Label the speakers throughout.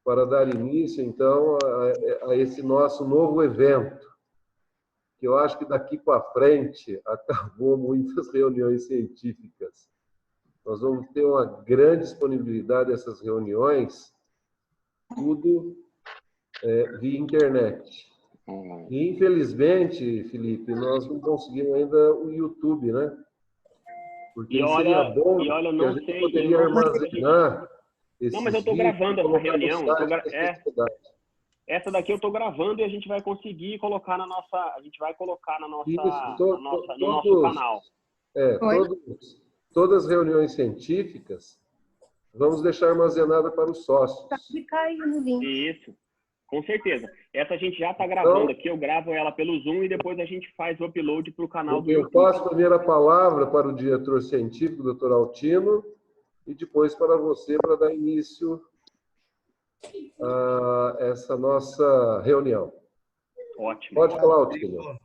Speaker 1: para dar início, então, a esse nosso novo evento, que eu acho que daqui para frente acabou muitas reuniões científicas. Nós vamos ter uma grande disponibilidade dessas reuniões, tudo via internet. E, infelizmente, Felipe, nós não conseguimos ainda o YouTube, né? Porque seria bom
Speaker 2: e olha, eu
Speaker 1: que a
Speaker 2: não
Speaker 1: gente
Speaker 2: sei,
Speaker 1: poderia armazenar esses
Speaker 2: não, mas eu estou
Speaker 1: vídeos
Speaker 2: gravando
Speaker 1: e
Speaker 2: essa
Speaker 1: colocar no
Speaker 2: reunião.
Speaker 1: site da sociedade.
Speaker 2: Essa daqui eu estou gravando e a gente vai conseguir colocar na nossa,
Speaker 1: Isso,
Speaker 2: no nosso canal.
Speaker 1: Todas as reuniões científicas vamos deixar armazenada para os sócios.
Speaker 2: Isso, com certeza. Essa a gente já está gravando aqui, eu gravo ela pelo Zoom e depois a gente faz o upload para o canal do YouTube.
Speaker 1: Eu passo primeiro a palavra para o diretor científico, doutor Altino, e depois para você, para dar início a essa nossa reunião.
Speaker 2: Ótimo.
Speaker 1: Pode falar, Altino.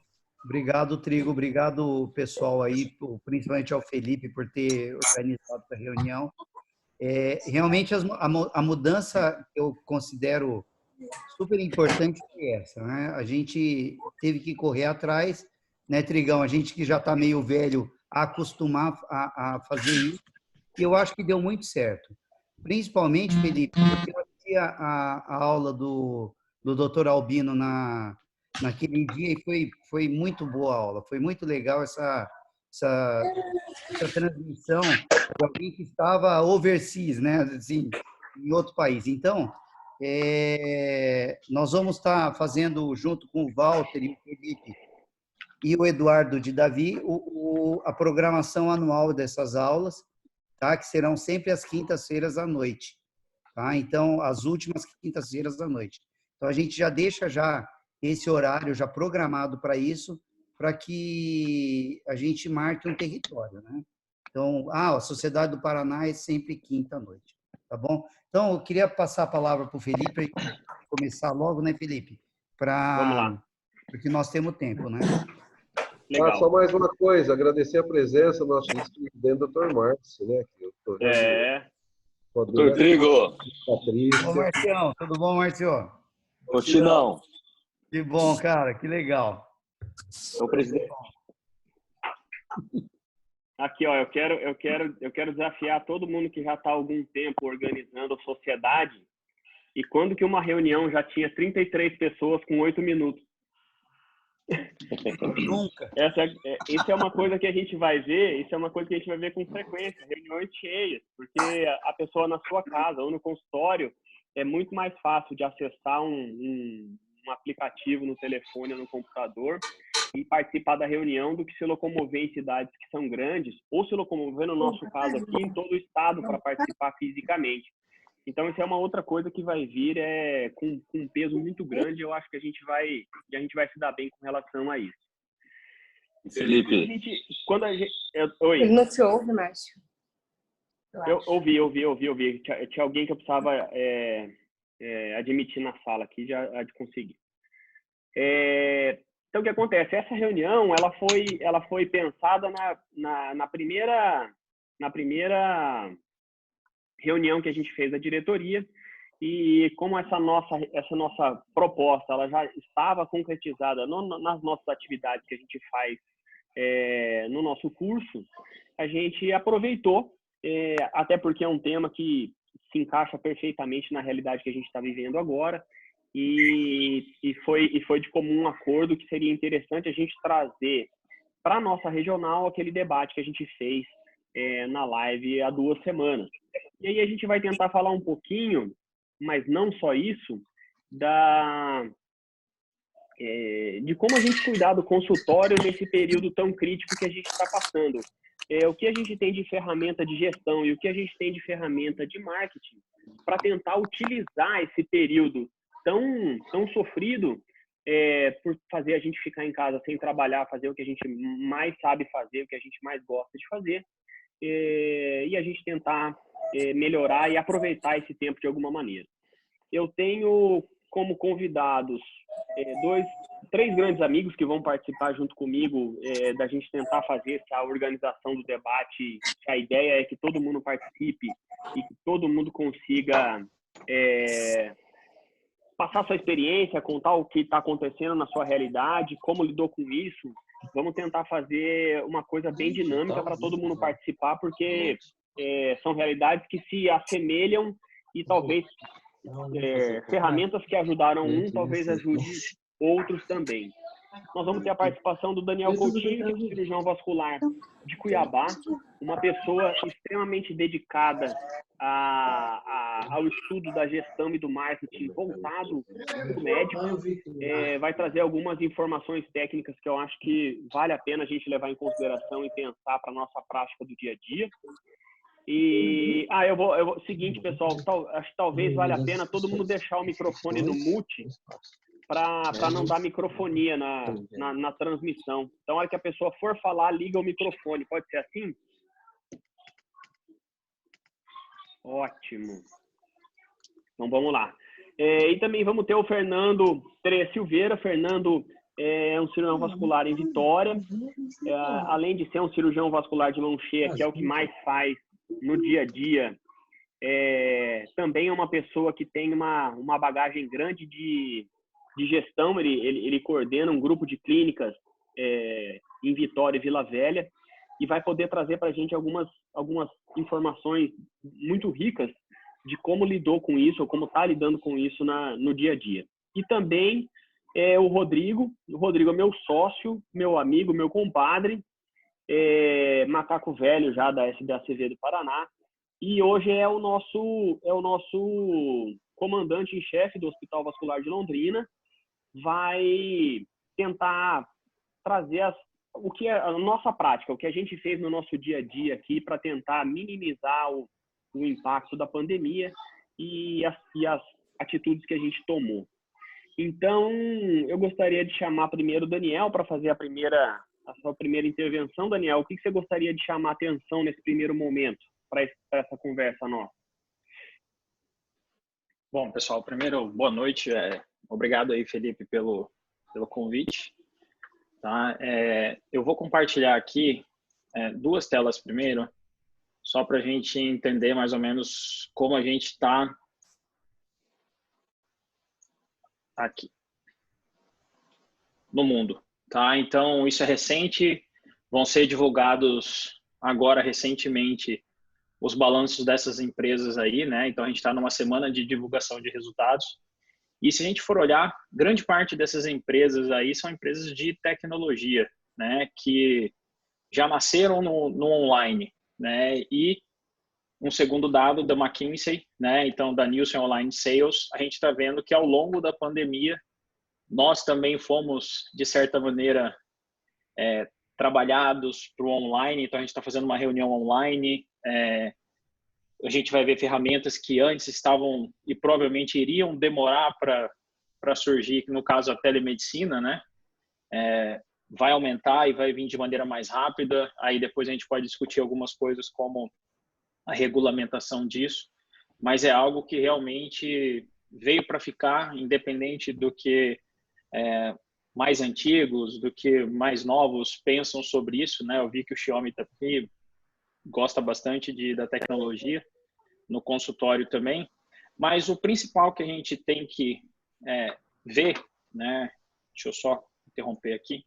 Speaker 3: Obrigado, Trigo. Obrigado, pessoal aí, principalmente ao Felipe, por ter organizado essa reunião. Realmente, a mudança que eu considero super importante é essa, né? A gente teve que correr atrás, né, Trigão? A gente que já está meio velho a acostumar a fazer isso, e eu acho que deu muito certo. Principalmente, Felipe, porque eu assisti a aula do Dr. Albino naquele dia e foi muito boa a aula, foi muito legal essa transmissão de alguém que estava overseas, né, assim, em outro país. Então, nós vamos estar fazendo, junto com o Walter e o Felipe e o Eduardo de Davi, a programação anual dessas aulas, tá? Que serão sempre às quintas-feiras à noite. Tá? Então, as últimas quintas-feiras à noite. Então, a gente já deixa já esse horário já programado para isso, para que a gente marque um território, né? Então, a Sociedade do Paraná é sempre quinta-noite, tá bom? Então, eu queria passar a palavra para o Felipe, para começar logo, né, Felipe?
Speaker 2: Vamos lá.
Speaker 3: Porque nós temos tempo, né?
Speaker 1: Legal. Só mais uma coisa, agradecer a presença do nosso vice-presidente, doutor Márcio, né? Que eu tô vendo
Speaker 4: doutor Trigo.
Speaker 3: Patrícia. Ô, Marcião, tudo bom, Marcio?
Speaker 4: Rotinão.
Speaker 3: Que bom, cara, que legal.
Speaker 2: Ô, presidente. Aqui, ó, eu quero desafiar todo mundo que já está há algum tempo organizando a sociedade. E quando que uma reunião já tinha 33 pessoas com 8 minutos?
Speaker 3: Nunca.
Speaker 2: Isso é uma coisa que a gente vai ver, com frequência, reuniões cheias, porque a pessoa na sua casa ou no consultório é muito mais fácil de acessar um aplicativo no telefone ou no computador e participar da reunião do que se locomover em cidades que são grandes ou se locomover, no nosso caso aqui, em todo o estado para participar fisicamente. Então, isso é uma outra coisa que vai vir com um peso muito grande. Eu acho que a gente vai se dar bem com relação a isso.
Speaker 4: Felipe.
Speaker 2: Oi.
Speaker 5: Ele não te ouve, Márcio.
Speaker 2: Eu ouvi. Tinha alguém que eu precisava admitir na sala aqui, já de conseguir. Então, o que acontece? Essa reunião, ela foi pensada na primeira reunião que a gente fez da diretoria, e como essa nossa proposta ela já estava concretizada nas nossas atividades que a gente faz no nosso curso, a gente aproveitou, até porque é um tema que se encaixa perfeitamente na realidade que a gente está vivendo agora, e foi de comum acordo que seria interessante a gente trazer para a nossa regional aquele debate que a gente fez na live há 2 semanas. E aí a gente vai tentar falar um pouquinho, mas não só isso, de como a gente cuidar do consultório nesse período tão crítico que a gente está passando. O que a gente tem de ferramenta de gestão e o que a gente tem de ferramenta de marketing para tentar utilizar esse período tão sofrido por fazer a gente ficar em casa sem trabalhar, fazer o que a gente mais sabe fazer, o que a gente mais gosta de fazer, e a gente tentar melhorar e aproveitar esse tempo de alguma maneira. Eu tenho como convidados 3 grandes amigos que vão participar junto comigo da gente tentar fazer essa organização do debate. A ideia é que todo mundo participe e que todo mundo consiga passar sua experiência, contar o que está acontecendo na sua realidade, como lidou com isso. Vamos tentar fazer uma coisa bem dinâmica para todo mundo participar, porque são realidades que se assemelham e talvez ferramentas que ajudaram talvez ajude outros também. Nós vamos ter a participação do Daniel Coutinho, que é cirurgião vascular de Cuiabá, uma pessoa extremamente dedicada ao estudo da gestão e do marketing voltado para o médico. Vai trazer algumas informações técnicas que eu acho que vale a pena a gente levar em consideração e pensar para a nossa prática do dia a dia. E seguinte, pessoal, acho que talvez valha a pena todo mundo deixar o microfone no mute para não dar microfonia na transmissão. Então, a hora que a pessoa for falar, liga o microfone. Pode ser assim? Ótimo. Então, vamos lá. E também vamos ter o Fernando Tereia Silveira. Fernando é um cirurgião vascular em Vitória. Além de ser um cirurgião vascular de mão cheia, que é o que mais faz no dia a dia, também é uma pessoa que tem uma bagagem grande de gestão. Ele coordena um grupo de clínicas em Vitória e Vila Velha e vai poder trazer para a gente algumas informações muito ricas de como lidou com isso, ou como está lidando com isso no dia a dia. E também o Rodrigo. O Rodrigo é meu sócio, meu amigo, meu compadre, macaco velho já da SBACV do Paraná, e hoje é o nosso comandante em chefe do Hospital Vascular de Londrina. Vai tentar trazer o que é a nossa prática, o que a gente fez no nosso dia a dia aqui para tentar minimizar o impacto da pandemia e as atitudes que a gente tomou. Então, eu gostaria de chamar primeiro o Daniel para fazer a sua primeira intervenção. Daniel, o que você gostaria de chamar a atenção nesse primeiro momento para essa conversa nossa?
Speaker 5: Bom, pessoal, primeiro, boa noite. Obrigado aí, Felipe, pelo convite. Tá? Eu vou compartilhar aqui 2 telas primeiro, só para a gente entender mais ou menos como a gente está aqui no mundo. Tá? Então, isso é recente, vão ser divulgados agora recentemente os balanços dessas empresas aí, né? Então, a gente está numa semana de divulgação de resultados. E se a gente for olhar, grande parte dessas empresas aí são empresas de tecnologia, né? Que já nasceram no online, né? E um segundo dado da McKinsey, né? Então, da Nielsen Online Sales, a gente está vendo que ao longo da pandemia, nós também fomos, de certa maneira, trabalhados para o online. Então, a gente está fazendo uma reunião online. A gente vai ver ferramentas que antes estavam e provavelmente iriam demorar para surgir, no caso a telemedicina, né? Vai aumentar e vai vir de maneira mais rápida. Aí depois a gente pode discutir algumas coisas como a regulamentação disso, mas é algo que realmente veio para ficar, independente do que mais antigos, do que mais novos pensam sobre isso, né? Eu vi que o Xiaomi está aqui, gosta bastante da tecnologia, no consultório também, mas o principal que a gente tem que ver, né? Deixa eu só interromper aqui,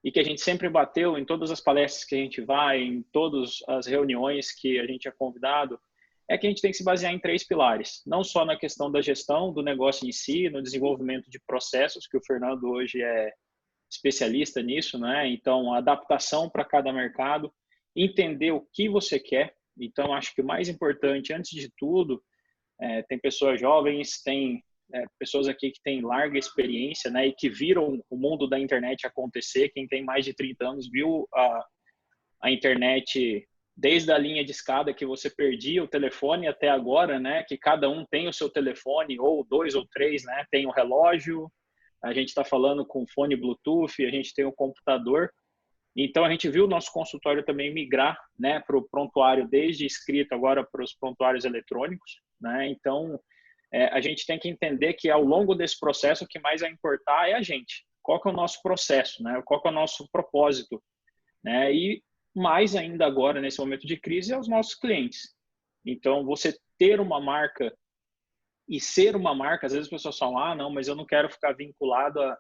Speaker 5: e que a gente sempre bateu em todas as palestras que a gente vai, em todas as reuniões que a gente é convidado, é que a gente tem que se basear em 3 pilares, não só na questão da gestão do negócio em si, no desenvolvimento de processos, que o Fernando hoje é especialista nisso, né? Então, a adaptação para cada mercado, entender o que você quer. Então, acho que o mais importante, antes de tudo, tem pessoas jovens, tem pessoas aqui que têm larga experiência, né, e que viram o mundo da internet acontecer. Quem tem mais de 30 anos viu a internet desde a linha de escada que você perdia o telefone até agora, né, que cada um tem o seu telefone, ou 2 ou 3, né, tem o relógio, a gente está falando com fone Bluetooth, a gente tem o computador. Então, a gente viu o nosso consultório também migrar, né, para o prontuário desde escrito agora para os prontuários eletrônicos, né? Então, a gente tem que entender que ao longo desse processo o que mais vai importar é a gente. Qual que é o nosso processo, né? Qual que é o nosso propósito, né? E mais ainda agora, nesse momento de crise, é os nossos clientes. Então, você ter uma marca e ser uma marca. Às vezes as pessoas falam, ah, não, mas eu não quero ficar vinculado a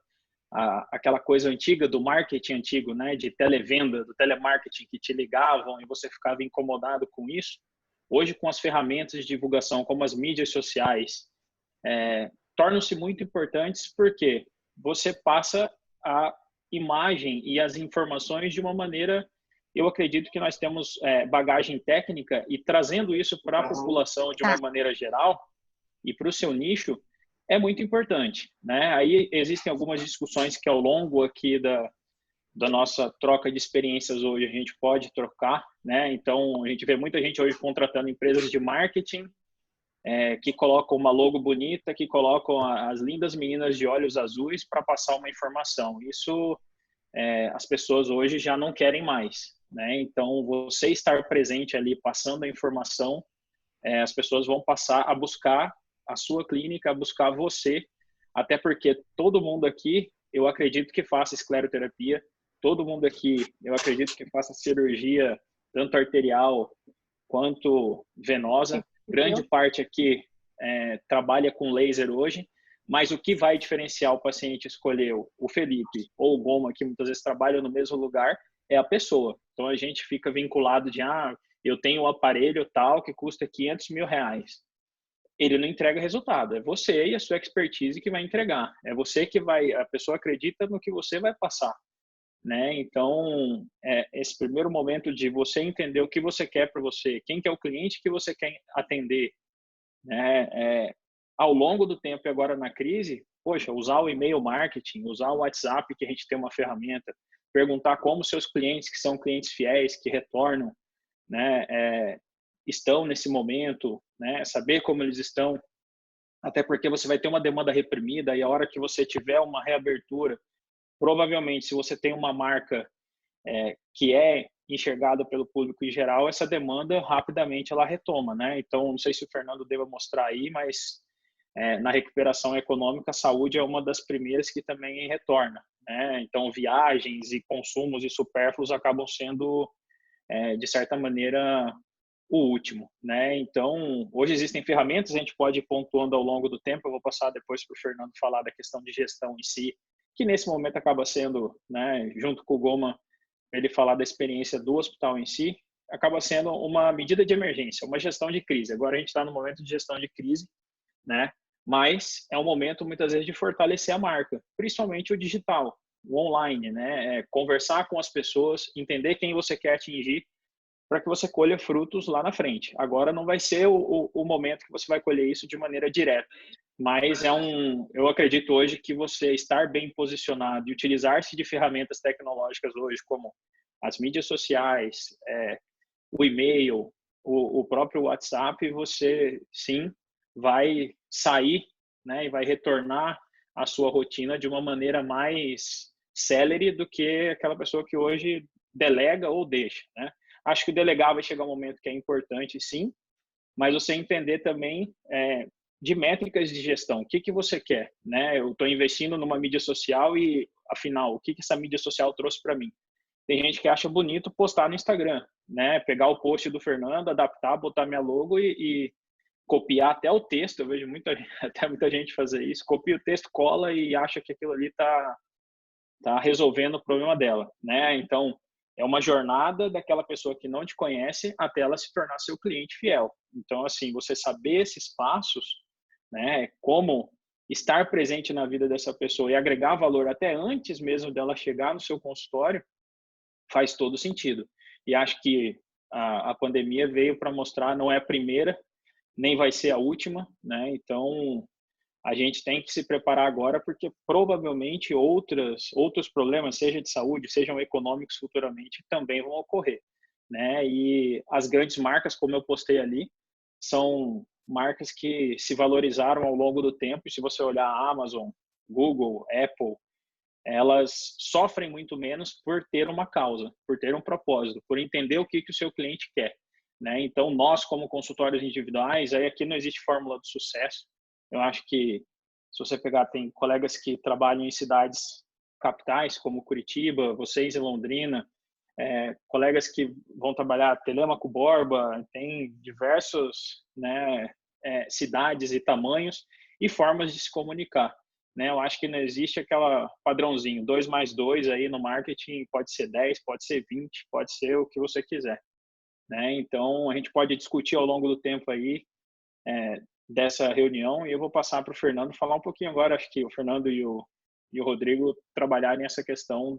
Speaker 5: aquela coisa antiga do marketing antigo, né, de televenda, do telemarketing, que te ligavam e você ficava incomodado com isso. Hoje, com as ferramentas de divulgação, como as mídias sociais, tornam-se muito importantes porque você passa a imagem e as informações de uma maneira, eu acredito que nós temos bagagem técnica, e trazendo isso para a população de uma maneira geral e para o seu nicho, é muito importante, né? Aí existem algumas discussões que ao longo aqui da nossa troca de experiências hoje a gente pode trocar, né? Então, a gente vê muita gente hoje contratando empresas de marketing que colocam uma logo bonita, que colocam as lindas meninas de olhos azuis para passar uma informação. Isso as pessoas hoje já não querem mais, né? Então, você estar presente ali passando a informação, as pessoas vão passar a buscar a sua clínica, a buscar você, até porque todo mundo aqui, eu acredito que faça escleroterapia, todo mundo aqui, eu acredito que faça cirurgia, tanto arterial quanto venosa. Grande parte aqui trabalha com laser hoje, mas o que vai diferenciar o paciente escolher o Felipe ou o Goma, que muitas vezes trabalham no mesmo lugar, é a pessoa. Então, a gente fica vinculado de, eu tenho um aparelho tal que custa R$500 mil. Ele não entrega resultado. É você e a sua expertise que vai entregar. É você que vai... A pessoa acredita no que você vai passar, né? Então, esse primeiro momento de você entender o que você quer para você, quem que é o cliente que você quer atender, né? Ao longo do tempo e agora na crise, poxa, usar o e-mail marketing, usar o WhatsApp, que a gente tem uma ferramenta, perguntar como seus clientes, que são clientes fiéis, que retornam, né, estão nesse momento, né, saber como eles estão, até porque você vai ter uma demanda reprimida e a hora que você tiver uma reabertura, provavelmente, se você tem uma marca que é enxergada pelo público em geral, essa demanda rapidamente ela retoma, né? Então, não sei se o Fernando deva mostrar aí, mas na recuperação econômica, a saúde é uma das primeiras que também retorna, né? Então, viagens e consumos e supérfluos acabam sendo, de certa maneira, o último, né? Então, hoje existem ferramentas, a gente pode ir pontuando ao longo do tempo, eu vou passar depois para o Fernando falar da questão de gestão em si, que nesse momento acaba sendo, né, junto com o Goma, ele falar da experiência do hospital em si, acaba sendo uma medida de emergência, uma gestão de crise. Agora a gente está no momento de gestão de crise, né? Mas é um momento, muitas vezes, de fortalecer a marca, principalmente o digital, o online, né? Conversar com as pessoas, entender quem você quer atingir, para que você colha frutos lá na frente. Agora não vai ser o momento que você vai colher isso de maneira direta, mas eu acredito hoje que você estar bem posicionado e utilizar-se de ferramentas tecnológicas hoje, como as mídias sociais, o e-mail, o próprio WhatsApp, você sim vai sair, né, e vai retornar à sua rotina de uma maneira mais célere do que aquela pessoa que hoje delega ou deixa, né? Acho que delegar vai chegar um momento que é importante, sim, mas você entender também de métricas de gestão. O que você quer, né? Eu estou investindo numa mídia social e, afinal, o que essa mídia social trouxe para mim? Tem gente que acha bonito postar no Instagram, né? Pegar o post do Fernando, adaptar, botar minha logo e copiar até o texto. Eu vejo até muita gente fazer isso. Copia o texto, cola e acha que aquilo ali está resolvendo o problema dela, né? Então, é uma jornada daquela pessoa que não te conhece até ela se tornar seu cliente fiel. Então, assim, você saber esses passos, né? Como estar presente na vida dessa pessoa e agregar valor até antes mesmo dela chegar no seu consultório, faz todo sentido. E acho que a pandemia veio para mostrar, não é a primeira, nem vai ser a última, né? Então, a gente tem que se preparar agora, porque provavelmente outros problemas, seja de saúde, sejam econômicos futuramente, também vão ocorrer, né? E as grandes marcas, como eu postei ali, são marcas que se valorizaram ao longo do tempo. E se você olhar a Amazon, Google, Apple, elas sofrem muito menos por ter uma causa, por ter um propósito, por entender o que o seu cliente quer, né? Então, nós, como consultórios individuais, aí aqui não existe fórmula do sucesso. Eu acho que, se você pegar, tem colegas que trabalham em cidades capitais, como Curitiba, vocês em Londrina, colegas que vão trabalhar Telêmaco, Borba, tem diversos, né, cidades e tamanhos e formas de se comunicar, né? Eu acho que não existe aquela padrãozinho, 2 mais 2 aí no marketing, pode ser 10, pode ser 20, pode ser o que você quiser, né? Então, a gente pode discutir ao longo do tempo aí dessa reunião, e eu vou passar para o Fernando falar um pouquinho agora. Acho que o Fernando e o Rodrigo trabalharem essa questão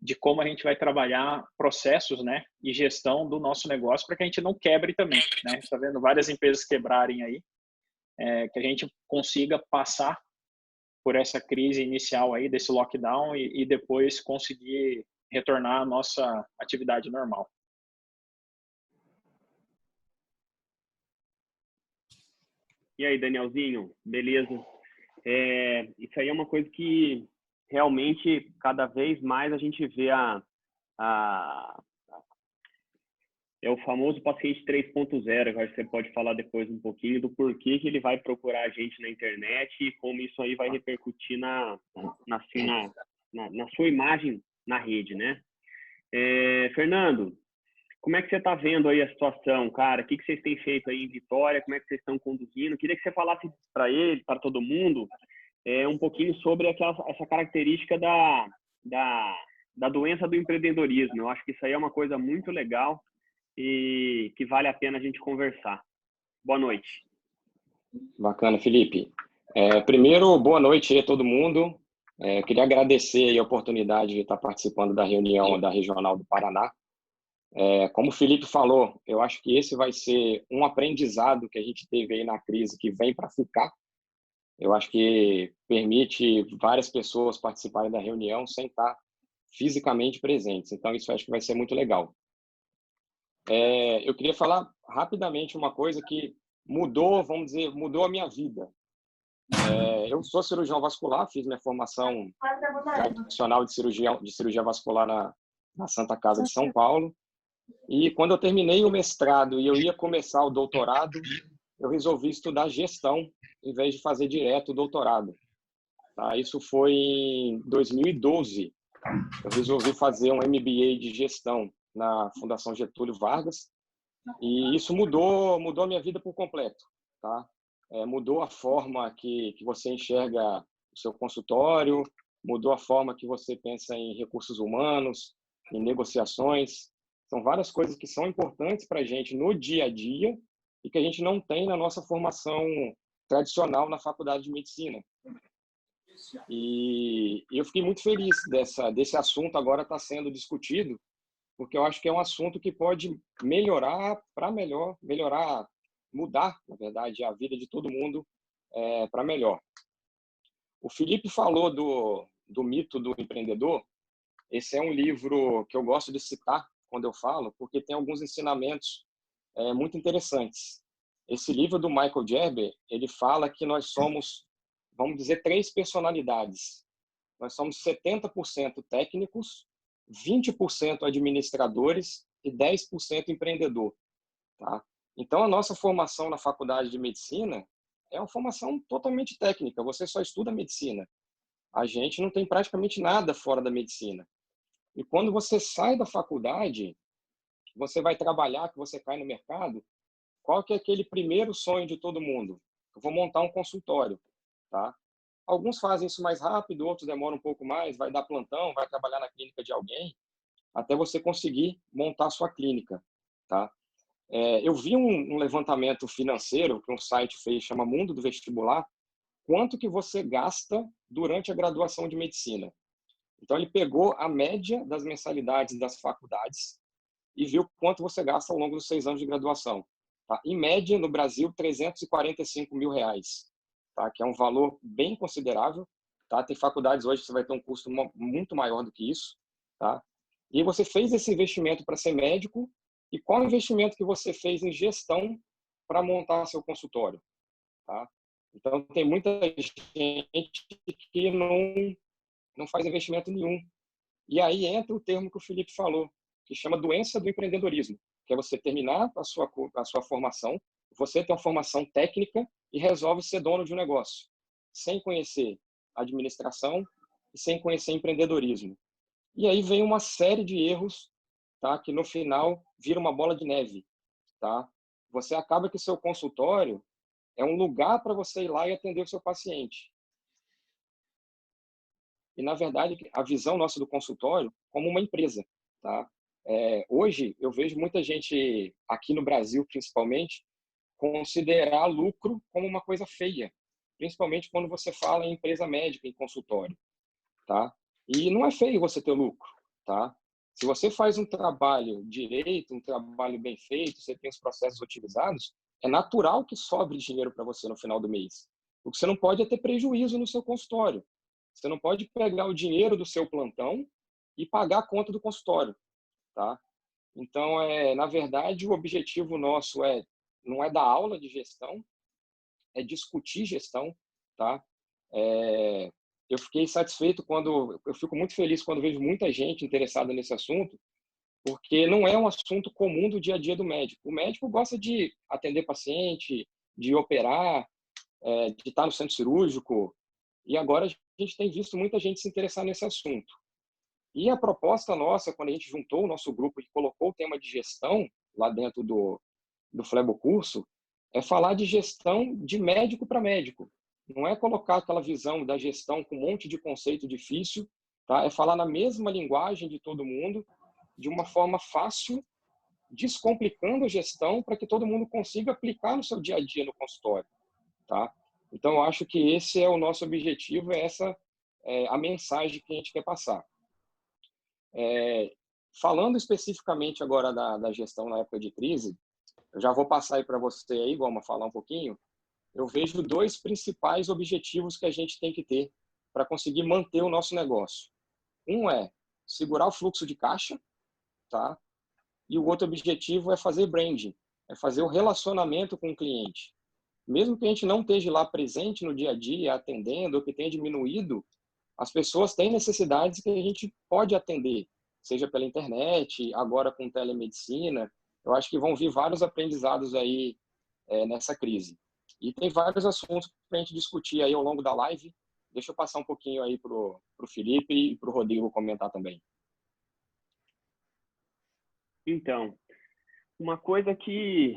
Speaker 5: de como a gente vai trabalhar processos, né, e gestão do nosso negócio para que a gente não quebre também, né? A gente está vendo várias empresas quebrarem aí, que a gente consiga passar por essa crise inicial aí, desse lockdown, e depois conseguir retornar à nossa atividade normal.
Speaker 2: E aí, Danielzinho, beleza? Isso aí é uma coisa que realmente cada vez mais a gente vê é o famoso paciente 3.0, que acho que você pode falar depois um pouquinho do porquê que ele vai procurar a gente na internet e como isso aí vai repercutir na sua imagem na rede, né? Fernando, como é que você está vendo aí a situação, cara? O que vocês têm feito aí em Vitória? Como é que vocês estão conduzindo? Queria que você falasse para ele, para todo mundo, um pouquinho sobre essa característica da doença do empreendedorismo. Eu acho que isso aí é uma coisa muito legal e que vale a pena a gente conversar. Boa noite.
Speaker 6: Bacana, Felipe. Primeiro, boa noite a todo mundo. Queria agradecer a oportunidade de estar participando da reunião da Regional do Paraná. Como o Felipe falou, eu acho que esse vai ser um aprendizado que a gente teve aí na crise que vem para ficar. Eu acho que permite várias pessoas participarem da reunião sem estar fisicamente presentes. Então, isso eu acho que vai ser muito legal. Eu queria falar rapidamente uma coisa que mudou, vamos dizer, mudou a minha vida. Eu sou cirurgião vascular, fiz minha formação tradicional de cirurgia vascular na Santa Casa de São Paulo. E quando eu terminei o mestrado e eu ia começar o doutorado, eu resolvi estudar gestão em vez de fazer direto o doutorado. Tá? Isso foi em 2012. Eu resolvi fazer um MBA de gestão na Fundação Getúlio Vargas e isso mudou a minha vida por completo. Tá? Mudou a forma que você enxerga o seu consultório, mudou a forma que você pensa em recursos humanos, em negociações. São várias coisas que são importantes para a gente no dia a dia e que a gente não tem na nossa formação tradicional na faculdade de medicina. E eu fiquei muito feliz desse assunto agora estar sendo discutido, porque eu acho que é um assunto que pode melhorar para melhor, mudar, na verdade, a vida de todo mundo para melhor. O Felipe falou do mito do empreendedor. Esse é um livro que eu gosto de citar quando eu falo, porque tem alguns ensinamentos muito interessantes. Esse livro do Michael Gerber, ele fala que nós somos, vamos dizer, 3 personalidades. Nós somos 70% técnicos, 20% administradores e 10% empreendedor. Tá? Então, a nossa formação na faculdade de medicina é uma formação totalmente técnica. Você só estuda medicina. A gente não tem praticamente nada fora da medicina. E quando você sai da faculdade, você vai trabalhar, que você cai no mercado, qual que é aquele primeiro sonho de todo mundo? Eu vou montar um consultório. Tá? Alguns fazem isso mais rápido, outros demoram um pouco mais, vai dar plantão, vai trabalhar na clínica de alguém, até você conseguir montar a sua clínica. Tá? Eu vi um levantamento financeiro que um site fez, chama Mundo do Vestibular, quanto que você gasta durante a graduação de medicina. Então, ele pegou a média das mensalidades das faculdades e viu quanto você gasta ao longo dos 6 anos de graduação. Tá? Em média, no Brasil, R$345 mil, tá? Que é um valor bem considerável. Tá? Tem faculdades hoje que você vai ter um custo muito maior do que isso. Tá? E você fez esse investimento para ser médico, e qual o investimento que você fez em gestão para montar seu consultório? Tá? Então, tem muita gente que não faz investimento nenhum. E aí entra o termo que o Felipe falou, que chama doença do empreendedorismo, que é você terminar a sua formação, você tem uma formação técnica e resolve ser dono de um negócio, sem conhecer administração e sem conhecer empreendedorismo. E aí vem uma série de erros, tá, que no final vira uma bola de neve. Tá? você acaba que seu consultório é um lugar para você ir lá e atender o seu paciente. E, na verdade, a visão nossa do consultório como uma empresa, tá? Hoje, eu vejo muita gente, aqui no Brasil principalmente, considerar lucro como uma coisa feia, principalmente quando você fala em empresa médica, em consultório, tá? E não é feio você ter lucro, tá? Se você faz um trabalho direito, um trabalho bem feito, você tem os processos otimizados, é natural que sobre dinheiro para você no final do mês. O que você não pode é ter prejuízo no seu consultório. Você não pode pegar o dinheiro do seu plantão e pagar a conta do consultório, tá? Então, na verdade, o objetivo nosso não é dar aula de gestão, é discutir gestão, tá? Eu fiquei satisfeito eu fico muito feliz quando vejo muita gente interessada nesse assunto, porque não é um assunto comum do dia a dia do médico. O médico gosta de atender paciente, de operar, de estar no centro cirúrgico, e agora a gente tem visto muita gente se interessar nesse assunto. E a proposta nossa, quando a gente juntou o nosso grupo e colocou o tema de gestão lá dentro do Flebo Curso, é falar de gestão de médico para médico. Não é colocar aquela visão da gestão com um monte de conceito difícil, tá? É falar na mesma linguagem de todo mundo, de uma forma fácil, descomplicando a gestão para que todo mundo consiga aplicar no seu dia a dia no consultório, tá? Então, eu acho que esse é o nosso objetivo, essa é a mensagem que a gente quer passar. Falando especificamente agora da gestão na época de crise, eu já vou passar aí para você aí, Goma, falar um pouquinho. Eu vejo 2 principais objetivos que a gente tem que ter para conseguir manter o nosso negócio. Um é segurar o fluxo de caixa, tá? E o outro objetivo é fazer branding, é fazer o relacionamento com o cliente. Mesmo que a gente não esteja lá presente no dia a dia, atendendo, ou que tenha diminuído, as pessoas têm necessidades que a gente pode atender, seja pela internet, agora com telemedicina. Eu acho que vão vir vários aprendizados aí nessa crise. E tem vários assuntos para a gente discutir aí ao longo da live. Deixa eu passar um pouquinho aí para o Felipe e para o Rodrigo comentar também.
Speaker 2: Então, uma coisa que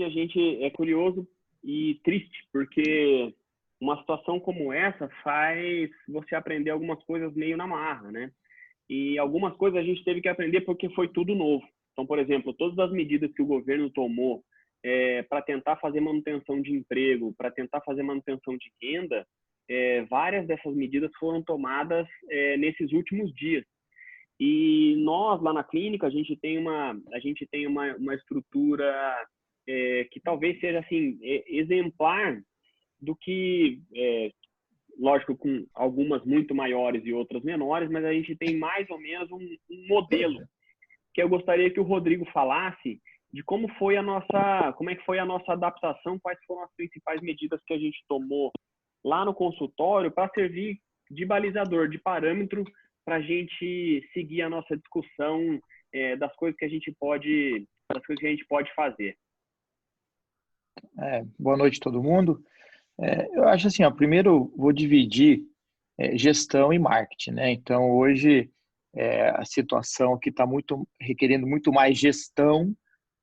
Speaker 2: a gente é curioso e triste, porque uma situação como essa faz você aprender algumas coisas meio na marra, né? E algumas coisas a gente teve que aprender porque foi tudo novo. Então, por exemplo, todas as medidas que o governo tomou para tentar fazer manutenção de emprego, para tentar fazer manutenção de renda, várias dessas medidas foram tomadas nesses últimos dias. E nós, lá na clínica, a gente tem uma estrutura que talvez seja assim, exemplar do que, lógico, com algumas muito maiores e outras menores, mas a gente tem mais ou menos um modelo que eu gostaria que o Rodrigo falasse de como é que foi a nossa adaptação, quais foram as principais medidas que a gente tomou lá no consultório para servir de balizador, de parâmetro para a gente seguir a nossa discussão das coisas que a gente pode fazer.
Speaker 7: Boa noite, todo mundo. Eu acho assim, primeiro vou dividir gestão e marketing, né? Então, hoje, a situação que está requerendo muito mais gestão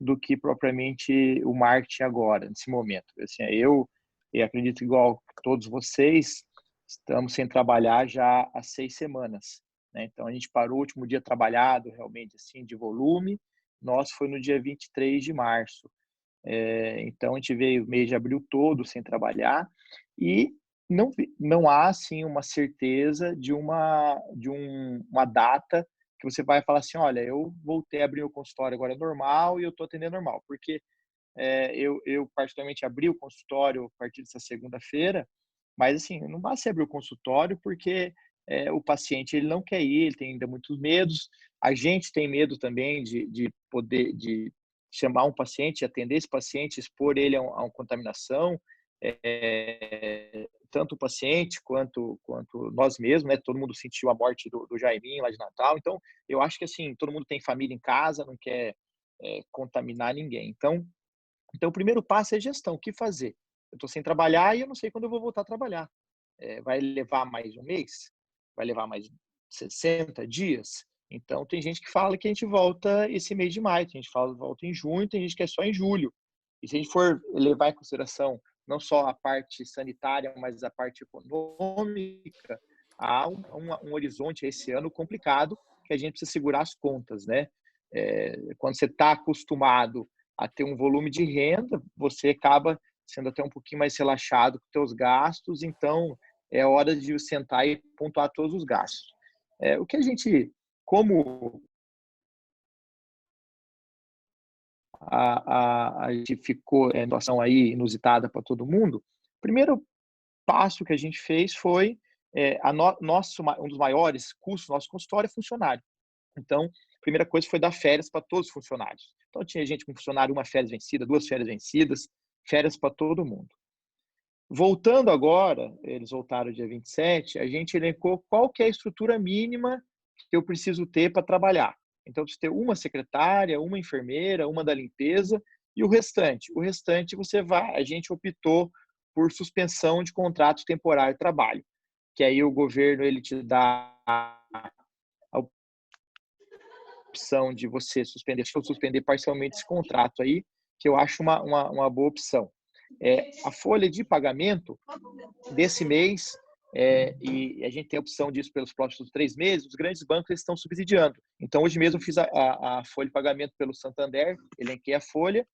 Speaker 7: do que propriamente o marketing agora, nesse momento. Assim, eu acredito, igual todos vocês, estamos sem trabalhar já há 6 semanas, né? Então, a gente parou o último dia trabalhado, realmente, assim, de volume. Nosso foi no dia 23 de março. Então, a gente veio o mês de abril todo sem trabalhar e não há, assim, uma certeza de uma data que você vai falar assim, olha, eu voltei a abrir o consultório agora normal e eu estou atendendo normal, porque eu particularmente abri o consultório a partir dessa segunda-feira, mas assim, não basta abrir o consultório porque o paciente ele não quer ir, ele tem ainda muitos medos, a gente tem medo também de poder chamar um paciente, atender esse paciente, expor ele a uma contaminação, tanto o paciente quanto nós mesmos, né? Todo mundo sentiu a morte do Jaiminho lá de Natal, então eu acho que assim, todo mundo tem família em casa, não quer contaminar ninguém. Então o primeiro passo é gestão, o que fazer? Eu estou sem trabalhar e eu não sei quando eu vou voltar a trabalhar. Vai levar mais um mês? Vai levar mais 60 dias? Então, tem gente que fala que a gente volta esse mês de maio, tem gente que fala que volta em junho, tem gente que é só em julho. E se a gente for levar em consideração não só a parte sanitária, mas a parte econômica, há um horizonte esse ano complicado que a gente precisa segurar as contas, né? Quando você está acostumado a ter um volume de renda, você acaba sendo até um pouquinho mais relaxado com os seus gastos, então é hora de sentar e pontuar todos os gastos. O que a gente, como a gente ficou em situação aí inusitada para todo mundo, o primeiro passo que a gente fez foi um dos maiores custos do nosso consultório é funcionário. Então, a primeira coisa foi dar férias para todos os funcionários. Então, tinha gente com funcionário, uma férias vencida, 2 férias vencidas, férias para todo mundo. Voltando agora, eles voltaram dia 27, a gente elencou qual que é a estrutura mínima que eu preciso ter para trabalhar. Então, eu preciso ter uma secretária, uma enfermeira, uma da limpeza e o restante. O restante a gente optou por suspensão de contrato temporário de trabalho, que aí o governo ele te dá a opção de você suspender parcialmente esse contrato aí, que eu acho uma boa opção. A folha de pagamento desse mês, e a gente tem a opção disso pelos próximos 3 meses, os grandes bancos eles estão subsidiando. Então, hoje mesmo eu fiz a folha de pagamento pelo Santander, elenquei a folha,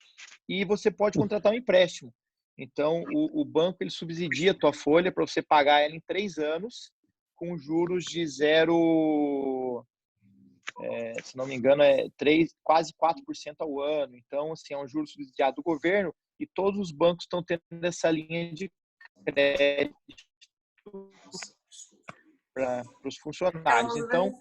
Speaker 7: e você pode contratar um empréstimo. Então, o banco ele subsidia a tua folha para você pagar ela em 3 anos, com juros de se não me engano, quase 4% ao ano. Então, assim, é um juro subsidiado do governo e todos os bancos estão tendo essa linha de crédito para os funcionários. Então,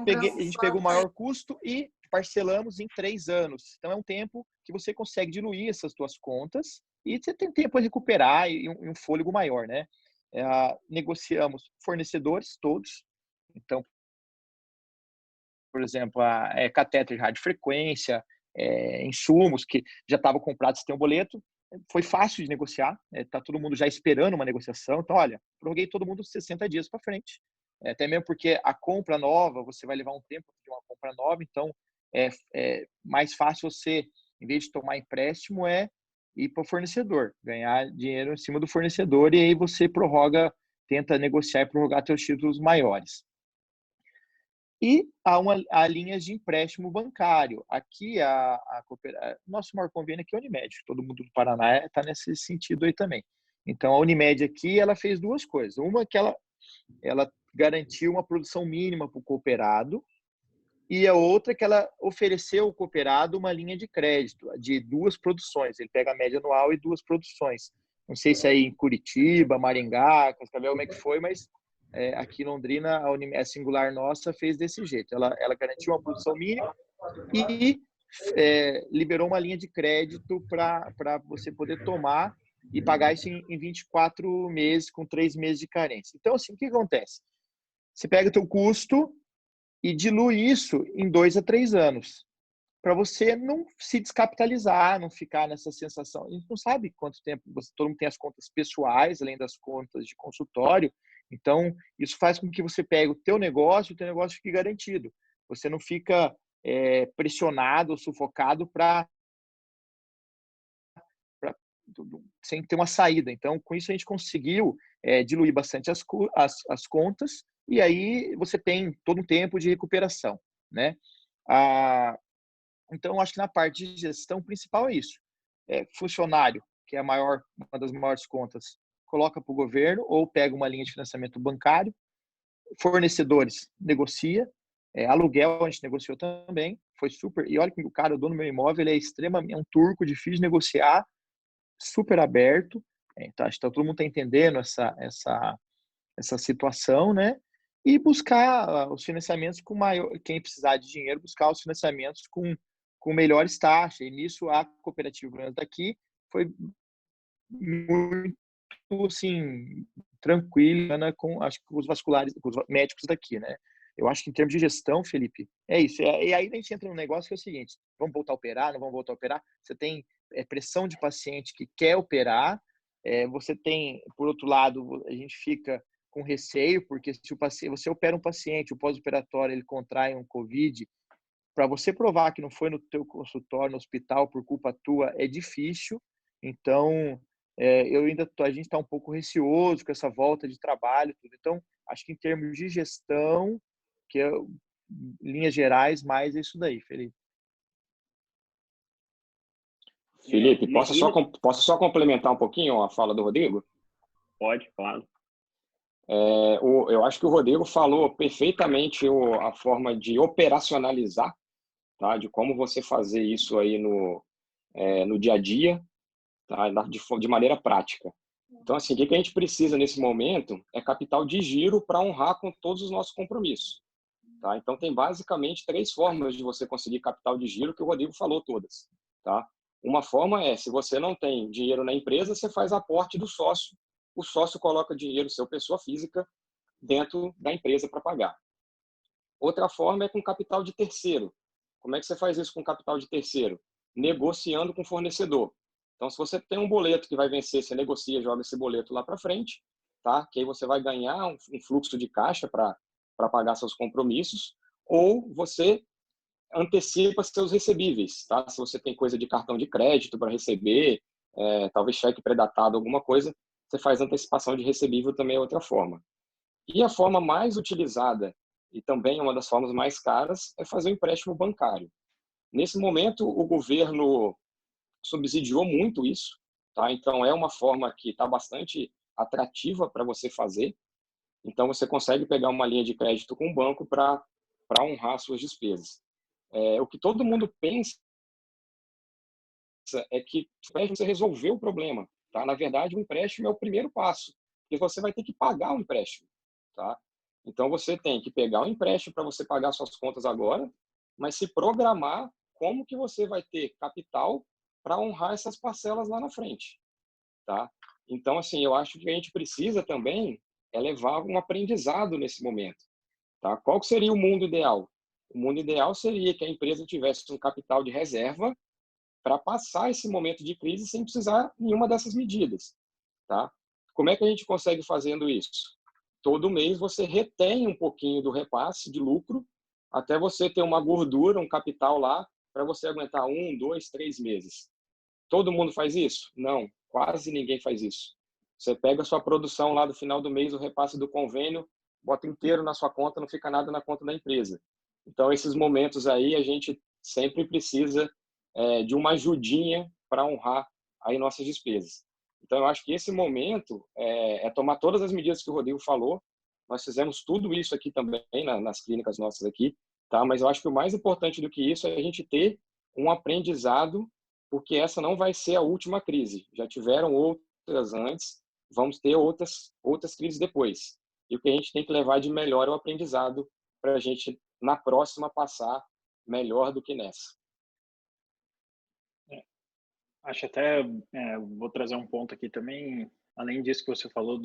Speaker 7: a gente pegou o maior custo e parcelamos em 3 anos. Então, é um tempo que você consegue diluir essas suas contas e você tem tempo para recuperar e um fôlego maior, né? Negociamos fornecedores todos. Então, por exemplo, catéter de radiofrequência, insumos que já estavam comprados, você tem um boleto. Foi fácil de negociar, está todo mundo já esperando uma negociação. Então, olha, prorroguei todo mundo 60 dias para frente. Até mesmo porque a compra nova, você vai levar um tempo de uma compra nova, então é mais fácil você, em vez de tomar empréstimo, ir para o fornecedor, ganhar dinheiro em cima do fornecedor, e aí você tenta negociar e prorrogar seus títulos maiores. E há linhas de empréstimo bancário. Aqui, nosso maior convênio aqui é a Unimed. Todo mundo do Paraná está nesse sentido aí também. Então, a Unimed aqui, ela fez 2 coisas. Uma que ela garantiu uma produção mínima para o cooperado, e a outra que ela ofereceu ao cooperado uma linha de crédito de 2 produções. Ele pega a média anual e 2 produções. Não sei se é em Curitiba, Maringá, Cascavel, como é que foi, mas aqui em Londrina, a Singular nossa fez desse jeito. Ela garantiu uma produção mínima e liberou uma linha de crédito para você poder tomar e pagar isso em 24 meses, com 3 meses de carência. Então, assim, o que acontece? Você pega o teu custo e dilui isso em 2 a 3 anos, para você não se descapitalizar, não ficar nessa sensação. A gente não sabe quanto tempo, todo mundo tem as contas pessoais, além das contas de consultório, então isso faz com que você pegue o teu negócio fique garantido. Você não fica pressionado ou sufocado sem ter uma saída. Então, com isso a gente conseguiu diluir bastante as contas, e aí você tem todo um tempo de recuperação, né? Então, acho que na parte de gestão principal é isso. Funcionário, que é uma das maiores contas, coloca para o governo ou pega uma linha de financiamento bancário. Fornecedores, negocia. Aluguel, a gente negociou também. Foi super. E olha que o dono do meu imóvel, ele é um turco, difícil de negociar, super aberto. Então, acho que todo mundo está entendendo essa situação, né? E buscar os financiamentos quem precisar de dinheiro, buscar os financiamentos com melhores taxas. E nisso a cooperativa daqui foi muito, assim, tranquila, acho que os médicos daqui, né? Eu acho que em termos de gestão, Felipe, é isso. E aí a gente entra num negócio que é o seguinte: vamos voltar a operar, não vamos voltar a operar? Você tem pressão de paciente que quer operar, você tem, por outro lado, a gente fica com receio, porque se você opera um paciente, o pós-operatório ele contrai um COVID, para você provar que não foi no teu consultório, no hospital, por culpa tua, é difícil. Então, a gente está um pouco receoso com essa volta de trabalho, tudo. Então, acho que em termos de gestão, que é, em linhas gerais, mais é isso daí, Felipe.
Speaker 6: Felipe, posso só complementar um pouquinho a fala do Rodrigo?
Speaker 2: Pode, claro.
Speaker 6: Eu acho que o Rodrigo falou perfeitamente a forma de operacionalizar, tá? De como você fazer isso aí no dia a dia, tá? De maneira prática. Então, assim, o que a gente precisa nesse momento é capital de giro para honrar com todos os nossos compromissos. Tá? Então, tem basicamente 3 formas de você conseguir capital de giro, que o Rodrigo falou todas. Tá? Uma forma é, se você não tem dinheiro na empresa, você faz aporte do sócio. O sócio coloca dinheiro, seu pessoa física, dentro da empresa para pagar. Outra forma é com capital de terceiro. Como é que você faz isso com capital de terceiro? Negociando com o fornecedor. Então, se você tem um boleto que vai vencer, você negocia, joga esse boleto lá para frente, tá? Que aí você vai ganhar um fluxo de caixa para pagar seus compromissos, ou você antecipa seus recebíveis, tá? Se você tem coisa de cartão de crédito para receber, talvez cheque pré-datado, alguma coisa, você faz antecipação de recebível, também é outra forma. E a forma mais utilizada, e também uma das formas mais caras, é fazer o empréstimo bancário. Nesse momento, o governo subsidiou muito isso, tá? Então, é uma forma que está bastante atrativa para você fazer. Então, você consegue pegar uma linha de crédito com o banco para honrar suas despesas. O que todo mundo pensa é que o empréstimo você resolveu o problema. Tá? Na verdade, o empréstimo é o primeiro passo, porque você vai ter que pagar o empréstimo. Tá? Então, você tem que pegar o empréstimo para você pagar suas contas agora, mas se programar como que você vai ter capital para honrar essas parcelas lá na frente. Tá? Então, assim, eu acho que a gente precisa também levar um aprendizado nesse momento. Tá? Qual que seria o mundo ideal? O mundo ideal seria que a empresa tivesse um capital de reserva para passar esse momento de crise sem precisar de nenhuma dessas medidas. Tá? Como é que a gente consegue fazendo isso? Todo mês você retém um pouquinho do repasse de lucro até você ter uma gordura, um capital lá para você aguentar 1, 2, 3 meses. Todo mundo faz isso? Não, quase ninguém faz isso. Você pega a sua produção lá do final do mês, o repasse do convênio, bota inteiro na sua conta, não fica nada na conta da empresa. Então, esses momentos aí, a gente sempre precisa de uma ajudinha para honrar aí nossas despesas. Então, eu acho que esse momento é tomar todas as medidas que o Rodrigo falou. Nós fizemos tudo isso aqui também nas clínicas nossas aqui, tá? Mas eu acho que o mais importante do que isso é a gente ter um aprendizado, porque essa não vai ser a última crise. Já tiveram outras antes, vamos ter outras crises depois. E o que a gente tem que levar de melhor é o aprendizado para a gente, na próxima, passar melhor do que nessa.
Speaker 5: Acho até, vou trazer um ponto aqui também, além disso que você falou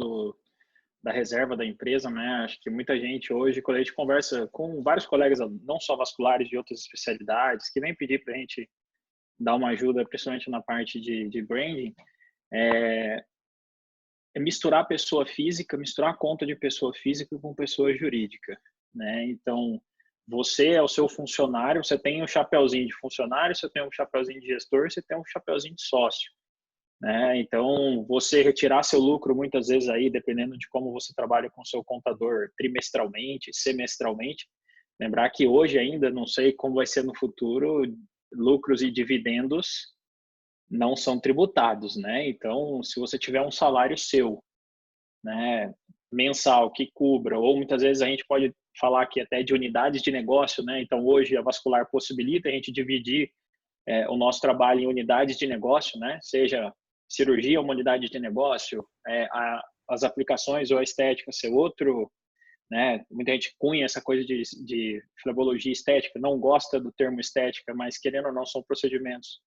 Speaker 5: da reserva da empresa, né? Acho que muita gente hoje, quando a gente conversa com vários colegas, não só vasculares, de outras especialidades, que vem pedir para a gente dar uma ajuda, principalmente na parte de branding, é misturar pessoa física, misturar a conta de pessoa física com pessoa jurídica, né? Então, você é o seu funcionário, você tem um chapeuzinho de funcionário, você tem um chapeuzinho de gestor, você tem um chapeuzinho de sócio, né? Então, você retirar seu lucro muitas vezes aí, dependendo de como você trabalha com seu contador, trimestralmente, semestralmente. Lembrar que hoje ainda, não sei como vai ser no futuro, lucros e dividendos não são tributados, né? Então, se você tiver um salário seu, né, mensal que cubra, ou muitas vezes a gente pode falar aqui até de unidades de negócio, né? Então, hoje a Vascular possibilita a gente dividir o nosso trabalho em unidades de negócio, né? Seja cirurgia uma unidade de negócio, as aplicações ou a estética ser outro, né? Muita gente cunha essa coisa de flebologia estética, não gosta do termo estética, mas querendo ou não são procedimentos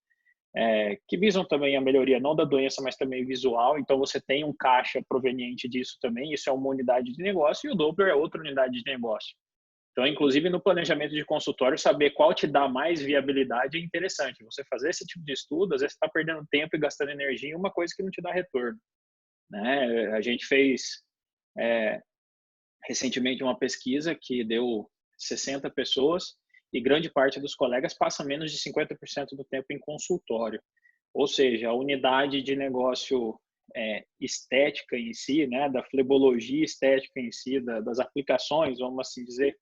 Speaker 5: que visam também a melhoria não da doença, mas também visual. Então, você tem um caixa proveniente disso também. Isso é uma unidade de negócio e o Doppler é outra unidade de negócio. Então, inclusive no planejamento de consultório, saber qual te dá mais viabilidade é interessante. Você fazer esse tipo de estudo, às vezes você está perdendo tempo e gastando energia em uma coisa que não te dá retorno, né? A gente fez recentemente uma pesquisa que deu 60 pessoas e grande parte dos colegas passa menos de 50% do tempo em consultório. Ou seja, a unidade de negócio estética em si, né, da flebologia estética em si, das aplicações, vamos assim dizer,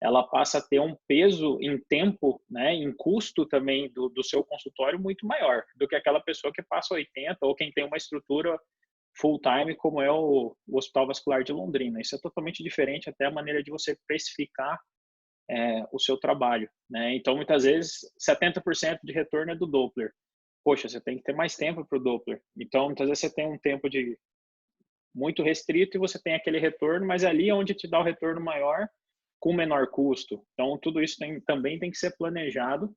Speaker 5: ela passa a ter um peso em tempo, né, em custo também do seu consultório muito maior do que aquela pessoa que passa 80 ou quem tem uma estrutura full-time, como é o Hospital Vascular de Londrina. Isso é totalmente diferente, até a maneira de você precificar o seu trabalho, né? Então, muitas vezes, 70% de retorno é do Doppler. Poxa, você tem que ter mais tempo para o Doppler. Então, muitas vezes você tem um tempo muito restrito e você tem aquele retorno, mas ali é onde te dá o retorno maior com menor custo. Então, tudo isso também tem que ser planejado.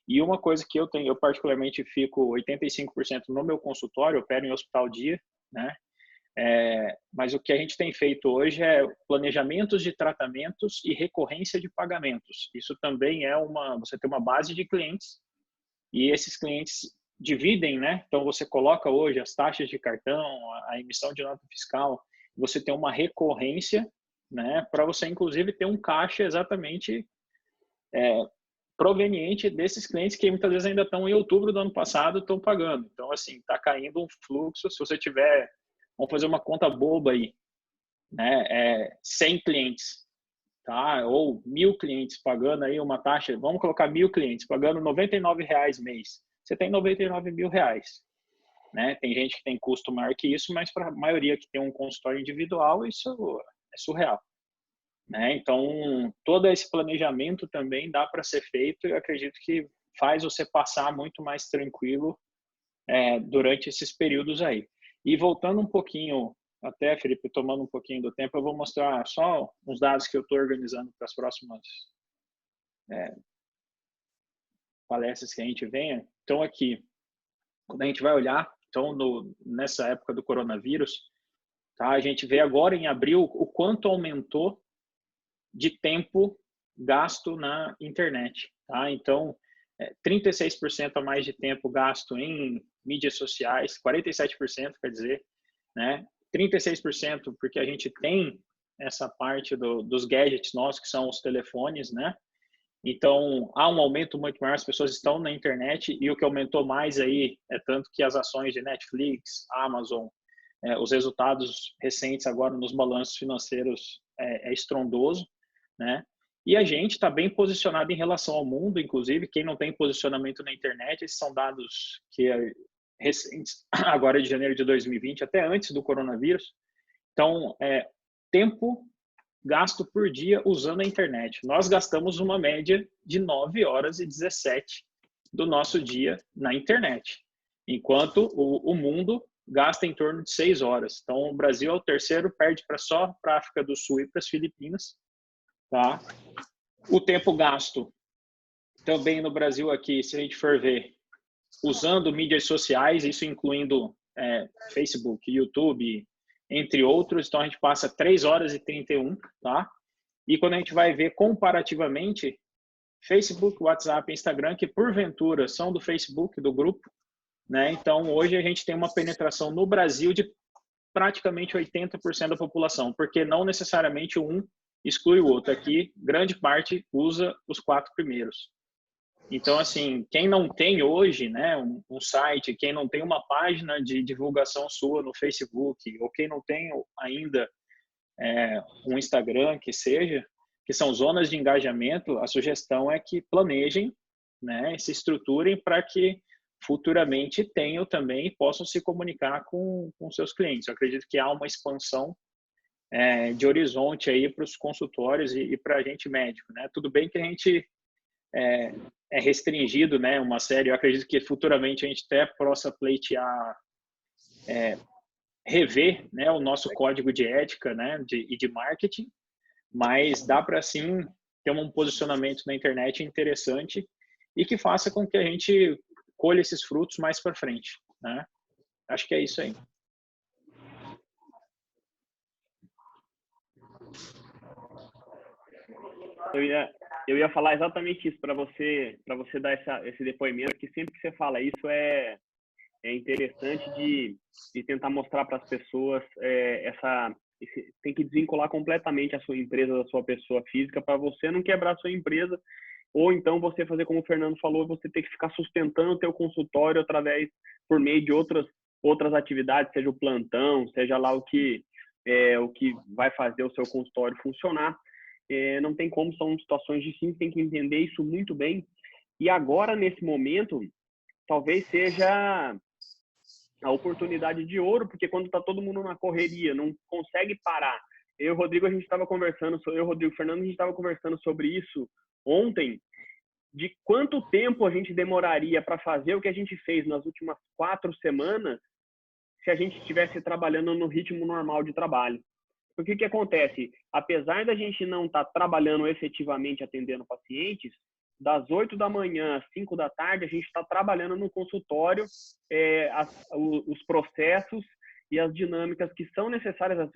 Speaker 5: E uma coisa que eu particularmente fico 85% no meu consultório, eu opero em hospital dia, né? Mas o que a gente tem feito hoje é planejamentos de tratamentos e recorrência de pagamentos. Isso também você tem uma base de clientes e esses clientes dividem, né? Então você coloca hoje as taxas de cartão, a emissão de nota fiscal, você tem uma recorrência, né? Para você inclusive ter um caixa exatamente proveniente desses clientes que muitas vezes ainda estão em outubro do ano passado, estão pagando. Então assim, está caindo um fluxo. Se você tiver, vamos fazer uma conta boba aí, né? 100 clientes, tá? Ou 1.000 clientes pagando aí uma taxa, vamos colocar 1.000 clientes pagando R$ 99 mês. Você tem R$ 99 mil, né? Tem gente que tem custo maior que isso, mas para a maioria que tem um consultório individual, isso é surreal, né? Então, todo esse planejamento também dá para ser feito e eu acredito que faz você passar muito mais tranquilo durante esses períodos aí. E voltando um pouquinho, até, Felipe, tomando um pouquinho do tempo, eu vou mostrar só uns dados que eu estou organizando para as próximas palestras que a gente venha. Então, aqui, quando a gente vai olhar, então, nessa época do coronavírus, tá, a gente vê agora em abril o quanto aumentou de tempo gasto na internet. Tá? Então, 36% a mais de tempo gasto em mídias sociais, 47%, quer dizer, né? 36% porque a gente tem essa parte dos gadgets nossos, que são os telefones, né? Então, há um aumento muito maior, as pessoas estão na internet e o que aumentou mais aí é tanto que as ações de Netflix, Amazon, os resultados recentes agora nos balanços financeiros é estrondoso, né? E a gente está bem posicionado em relação ao mundo, inclusive, quem não tem posicionamento na internet, esses são dados que recentes, agora de janeiro de 2020, até antes do coronavírus. Então, tempo gasto por dia usando a internet. Nós gastamos uma média de 9 horas e 17 do nosso dia na internet, enquanto o mundo gasta em torno de 6 horas. Então, o Brasil é o terceiro, perde só para a África do Sul e para as Filipinas. Tá? O tempo gasto também no Brasil aqui, se a gente for ver, usando mídias sociais, isso incluindo Facebook, YouTube, entre outros, então a gente passa 3 horas e 31, tá? E quando a gente vai ver comparativamente, Facebook, WhatsApp, Instagram, que porventura são do Facebook, do grupo, né? Então hoje a gente tem uma penetração no Brasil de praticamente 80% da população, porque não necessariamente um exclui o outro. Aqui, grande parte usa os 4 primeiros. Então, assim, quem não tem hoje, né, um site, quem não tem uma página de divulgação sua no Facebook, ou quem não tem ainda um Instagram, que são zonas de engajamento, a sugestão é que planejem, né, se estruturem para que futuramente tenham também e possam se comunicar com seus clientes. Eu acredito que há uma expansão de horizonte aí para os consultórios e para a gente médico, né? Tudo bem que a gente é restringido, né? Uma série, eu acredito que futuramente a gente até possa pleitear, rever, né, o nosso código de ética, né, e de marketing, mas dá para sim ter um posicionamento na internet interessante e que faça com que a gente colha esses frutos mais para frente, né? Acho que é isso aí.
Speaker 2: Eu ia falar exatamente isso para você dar esse depoimento, que sempre que você fala isso é interessante de tentar mostrar para as pessoas tem que desvincular completamente a sua empresa da sua pessoa física para você não quebrar a sua empresa ou então você fazer como o Fernando falou, você ter que ficar sustentando o teu consultório por meio de outras atividades, seja o plantão, seja lá o que vai fazer o seu consultório funcionar. Não tem como, são situações distintas, tem que entender isso muito bem. E agora, nesse momento, talvez seja a oportunidade de ouro, porque quando está todo mundo na correria, não consegue parar. Eu e o Rodrigo, Fernando, a gente estava conversando sobre isso ontem, de quanto tempo a gente demoraria para fazer o que a gente fez nas últimas 4 semanas se a gente estivesse trabalhando no ritmo normal de trabalho. Porque o que acontece? Apesar da gente não estar trabalhando efetivamente atendendo pacientes, das 8 da manhã às 5 da tarde, a gente está trabalhando no consultório os processos e as dinâmicas que são necessárias,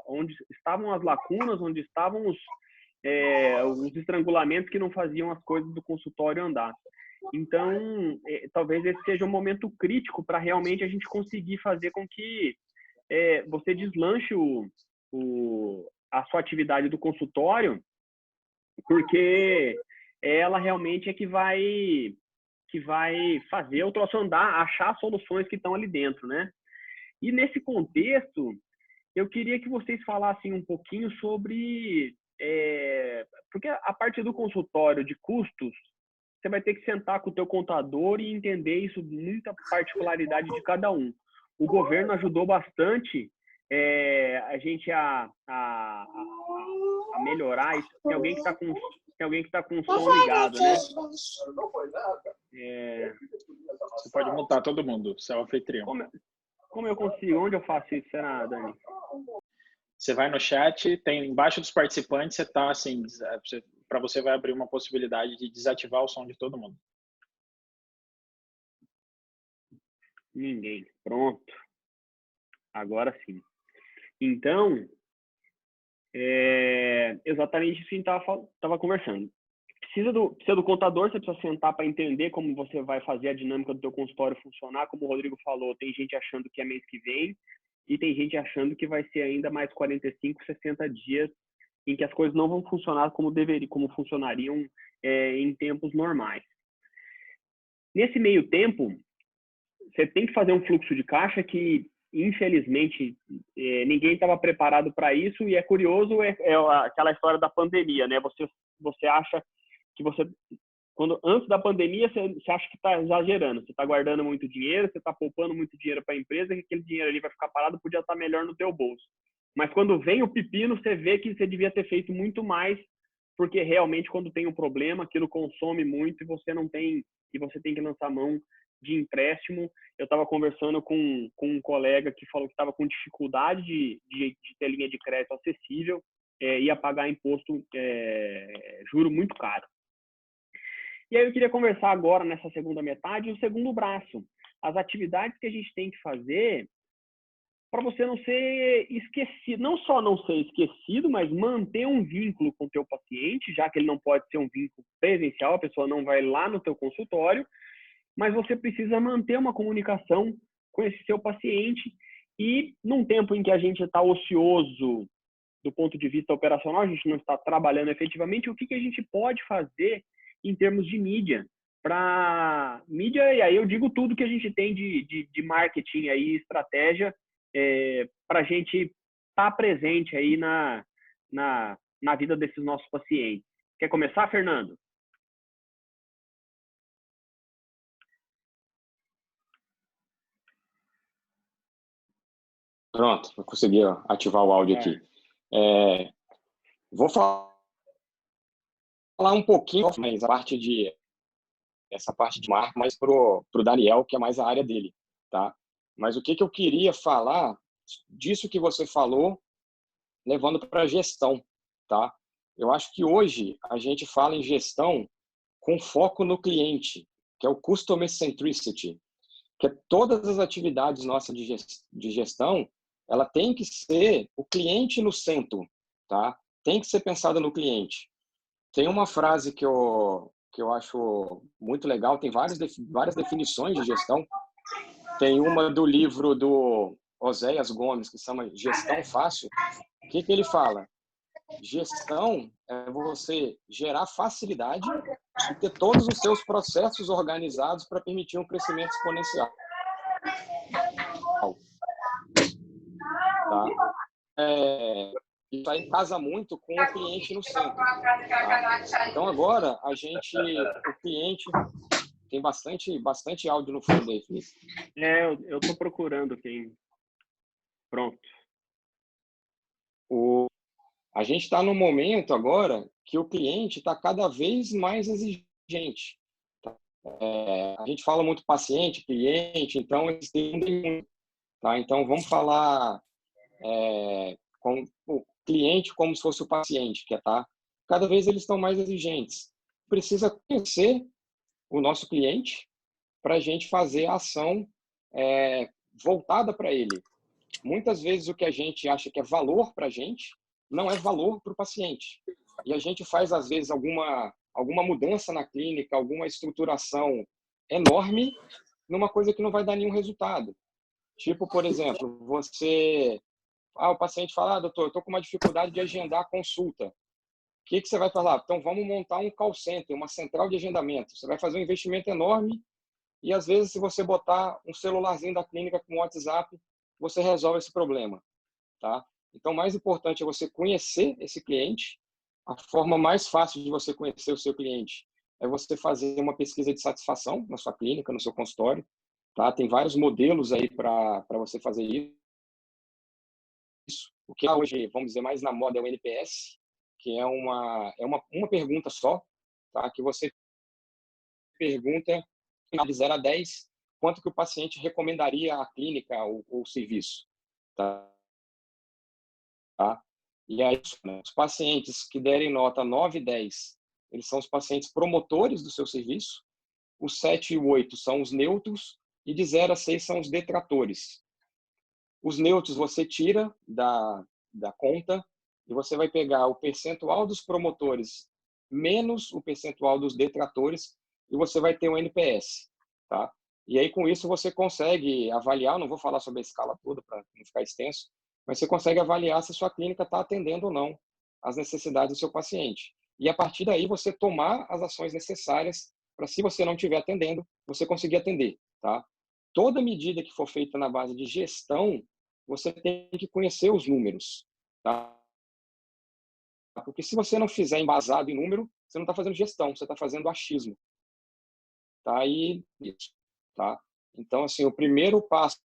Speaker 2: onde estavam as lacunas, onde estavam os estrangulamentos que não faziam as coisas do consultório andar. Então, talvez esse seja um momento crítico para realmente a gente conseguir fazer com que você deslanche a sua atividade do consultório, porque ela realmente é que vai fazer o troço andar, achar soluções que estão ali dentro, né? E nesse contexto, eu queria que vocês falassem um pouquinho sobre... porque a parte do consultório de custos, você vai ter que sentar com o teu contador e entender isso, muita particularidade de cada um. O governo ajudou bastante a gente a melhorar isso. Tem alguém que está com o som ligado, né?
Speaker 5: Você pode montar todo mundo, você é o anfitrião.
Speaker 2: Como eu consigo? Onde eu faço isso, será, Dani?
Speaker 5: Você vai no chat, tem embaixo dos participantes, você tá assim, para você vai abrir uma possibilidade de desativar o som de todo mundo.
Speaker 2: Ninguém. Pronto. Agora sim. Então, exatamente isso que a gente estava conversando. Precisa do contador, você precisa sentar para entender como você vai fazer a dinâmica do teu consultório funcionar. Como o Rodrigo falou, tem gente achando que é mês que vem e tem gente achando que vai ser ainda mais 45, 60 dias em que as coisas não vão funcionar como funcionariam em tempos normais. Nesse meio tempo, você tem que fazer um fluxo de caixa que, infelizmente, ninguém estava preparado para isso, e é curioso, aquela história da pandemia, né? Você acha que antes da pandemia, você acha que está exagerando, você está guardando muito dinheiro, você está poupando muito dinheiro para a empresa, que aquele dinheiro ali vai ficar parado, podia estar melhor no teu bolso. Mas quando vem o pepino, você vê que você devia ter feito muito mais, porque realmente quando tem um problema, aquilo consome muito e você tem que lançar mão de empréstimo. Eu estava conversando com um colega que falou que estava com dificuldade de ter linha de crédito acessível, ia pagar imposto, juro muito caro. E aí eu queria conversar agora, nessa segunda metade, o segundo braço. As atividades que a gente tem que fazer para você não ser esquecido. Não só não ser esquecido, mas manter um vínculo com o teu paciente, já que ele não pode ser um vínculo presencial, a pessoa não vai lá no teu consultório, mas você precisa manter uma comunicação com esse seu paciente. E num tempo em que a gente está ocioso do ponto de vista operacional, a gente não está trabalhando efetivamente, o que a gente pode fazer em termos de mídia? Para mídia, e aí eu digo tudo que a gente tem de marketing aí, estratégia, para a gente estar presente aí na vida desses nossos pacientes. Quer começar, Fernando?
Speaker 6: Pronto, eu consegui ativar o áudio aqui. Vou falar um pouquinho mais essa parte de marca, mais pro Daniel, que é mais a área dele, tá? Mas o que eu queria falar disso que você falou, levando para a gestão, tá? Eu acho que hoje a gente fala em gestão com foco no cliente, que é o Customer Centricity, que é todas as atividades nossas de gestão, ela tem que ser o cliente no centro, tá? Tem que ser pensada no cliente. Tem uma frase que eu acho muito legal, tem várias definições de gestão. Tem uma do livro do Oséias Gomes, que se chama Gestão Fácil. O que ele fala? Gestão é você gerar facilidade e ter todos os seus processos organizados para permitir um crescimento exponencial. Tá? Isso aí casa muito com o cliente no centro. Tá? Então, agora, o cliente... Tem bastante áudio no fundo aí, Felipe.
Speaker 2: Eu estou procurando quem... Pronto.
Speaker 6: A gente está num momento agora que o cliente está cada vez mais exigente. Tá? A gente fala muito paciente, cliente, então eles tendem muito. Tá? Então, vamos falar com o cliente como se fosse o paciente, tá? Cada vez eles estão mais exigentes. Precisa conhecer o nosso cliente para a gente fazer a ação voltada para ele. Muitas vezes o que a gente acha que é valor para a gente não é valor para o paciente. E a gente faz, às vezes, alguma mudança na clínica, alguma estruturação enorme numa coisa que não vai dar nenhum resultado. Tipo, por exemplo, o paciente fala, doutor, eu estou com uma dificuldade de agendar a consulta. O que você vai falar? Então, vamos montar um call center, uma central de agendamento. Você vai fazer um investimento enorme e, às vezes, se você botar um celularzinho da clínica com WhatsApp, você resolve esse problema. Tá? Então, o mais importante é você conhecer esse cliente. A forma mais fácil de você conhecer o seu cliente é você fazer uma pesquisa de satisfação na sua clínica, no seu consultório. Tá? Tem vários modelos aí para você fazer isso. O que hoje, vamos dizer, mais na moda é o NPS, que é uma pergunta só, tá? Que você pergunta de 0 a 10 quanto que o paciente recomendaria a clínica ou o serviço. Tá? E aí, os pacientes que derem nota 9 e 10, eles são os pacientes promotores do seu serviço. Os 7 e 8 são os neutros e de 0 a 6 são os detratores. Os neutros você tira da conta e você vai pegar o percentual dos promotores menos o percentual dos detratores e você vai ter um NPS. Tá? E aí, com isso, você consegue avaliar, não vou falar sobre a escala toda para não ficar extenso, mas você consegue avaliar se a sua clínica está atendendo ou não as necessidades do seu paciente. E, a partir daí, você tomar as ações necessárias para, se você não estiver atendendo, você conseguir atender. Tá? Toda medida que for feita na base de gestão, você tem que conhecer os números. Tá? Porque se você não fizer embasado em número, você não está fazendo gestão, você está fazendo achismo. Tá? E isso. Tá? Então, assim, o primeiro passo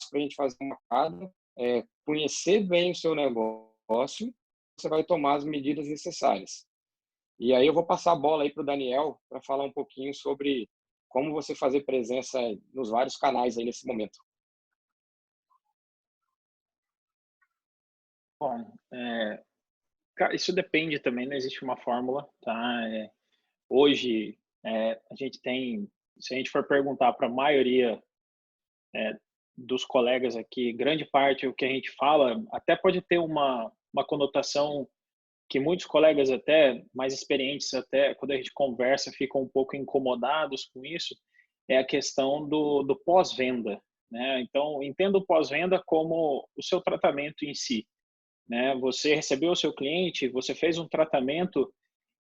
Speaker 6: para a gente fazer uma cada é conhecer bem o seu negócio, você vai tomar as medidas necessárias. E aí eu vou passar a bola aí para o Daniel para falar um pouquinho sobre como você fazer presença nos vários canais aí nesse momento.
Speaker 5: Bom, isso depende também, não existe uma fórmula, tá? Hoje, a gente tem, se a gente for perguntar para a maioria dos colegas aqui, grande parte do que a gente fala até pode ter uma conotação que muitos colegas até mais experientes, até quando a gente conversa, ficam um pouco incomodados com isso, é a questão do pós-venda, né? Então, entenda o pós-venda como o seu tratamento em si, né? Você recebeu o seu cliente, você fez um tratamento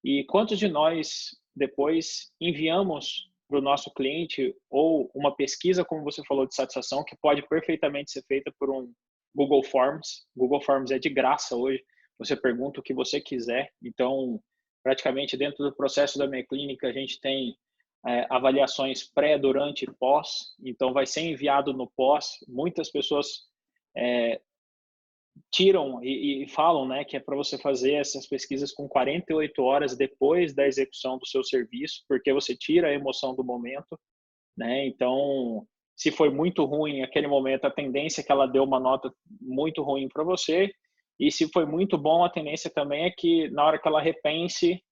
Speaker 5: e quantos de nós depois enviamos para o nosso cliente ou uma pesquisa, como você falou, de satisfação, que pode perfeitamente ser feita por um Google Forms. Google Forms é de graça hoje. Você pergunta o que você quiser. Então, praticamente dentro do processo da minha clínica, a gente tem avaliações pré, durante e pós. Então, vai ser enviado no pós. Muitas pessoas tiram e falam, né, que é para você fazer essas pesquisas com 48 horas depois da execução do seu serviço, porque você tira a emoção do momento, né? Então, se foi muito ruim aquele momento, a tendência é que ela deu uma nota muito ruim para você, e se foi muito bom, a tendência também é que na hora que ela repense,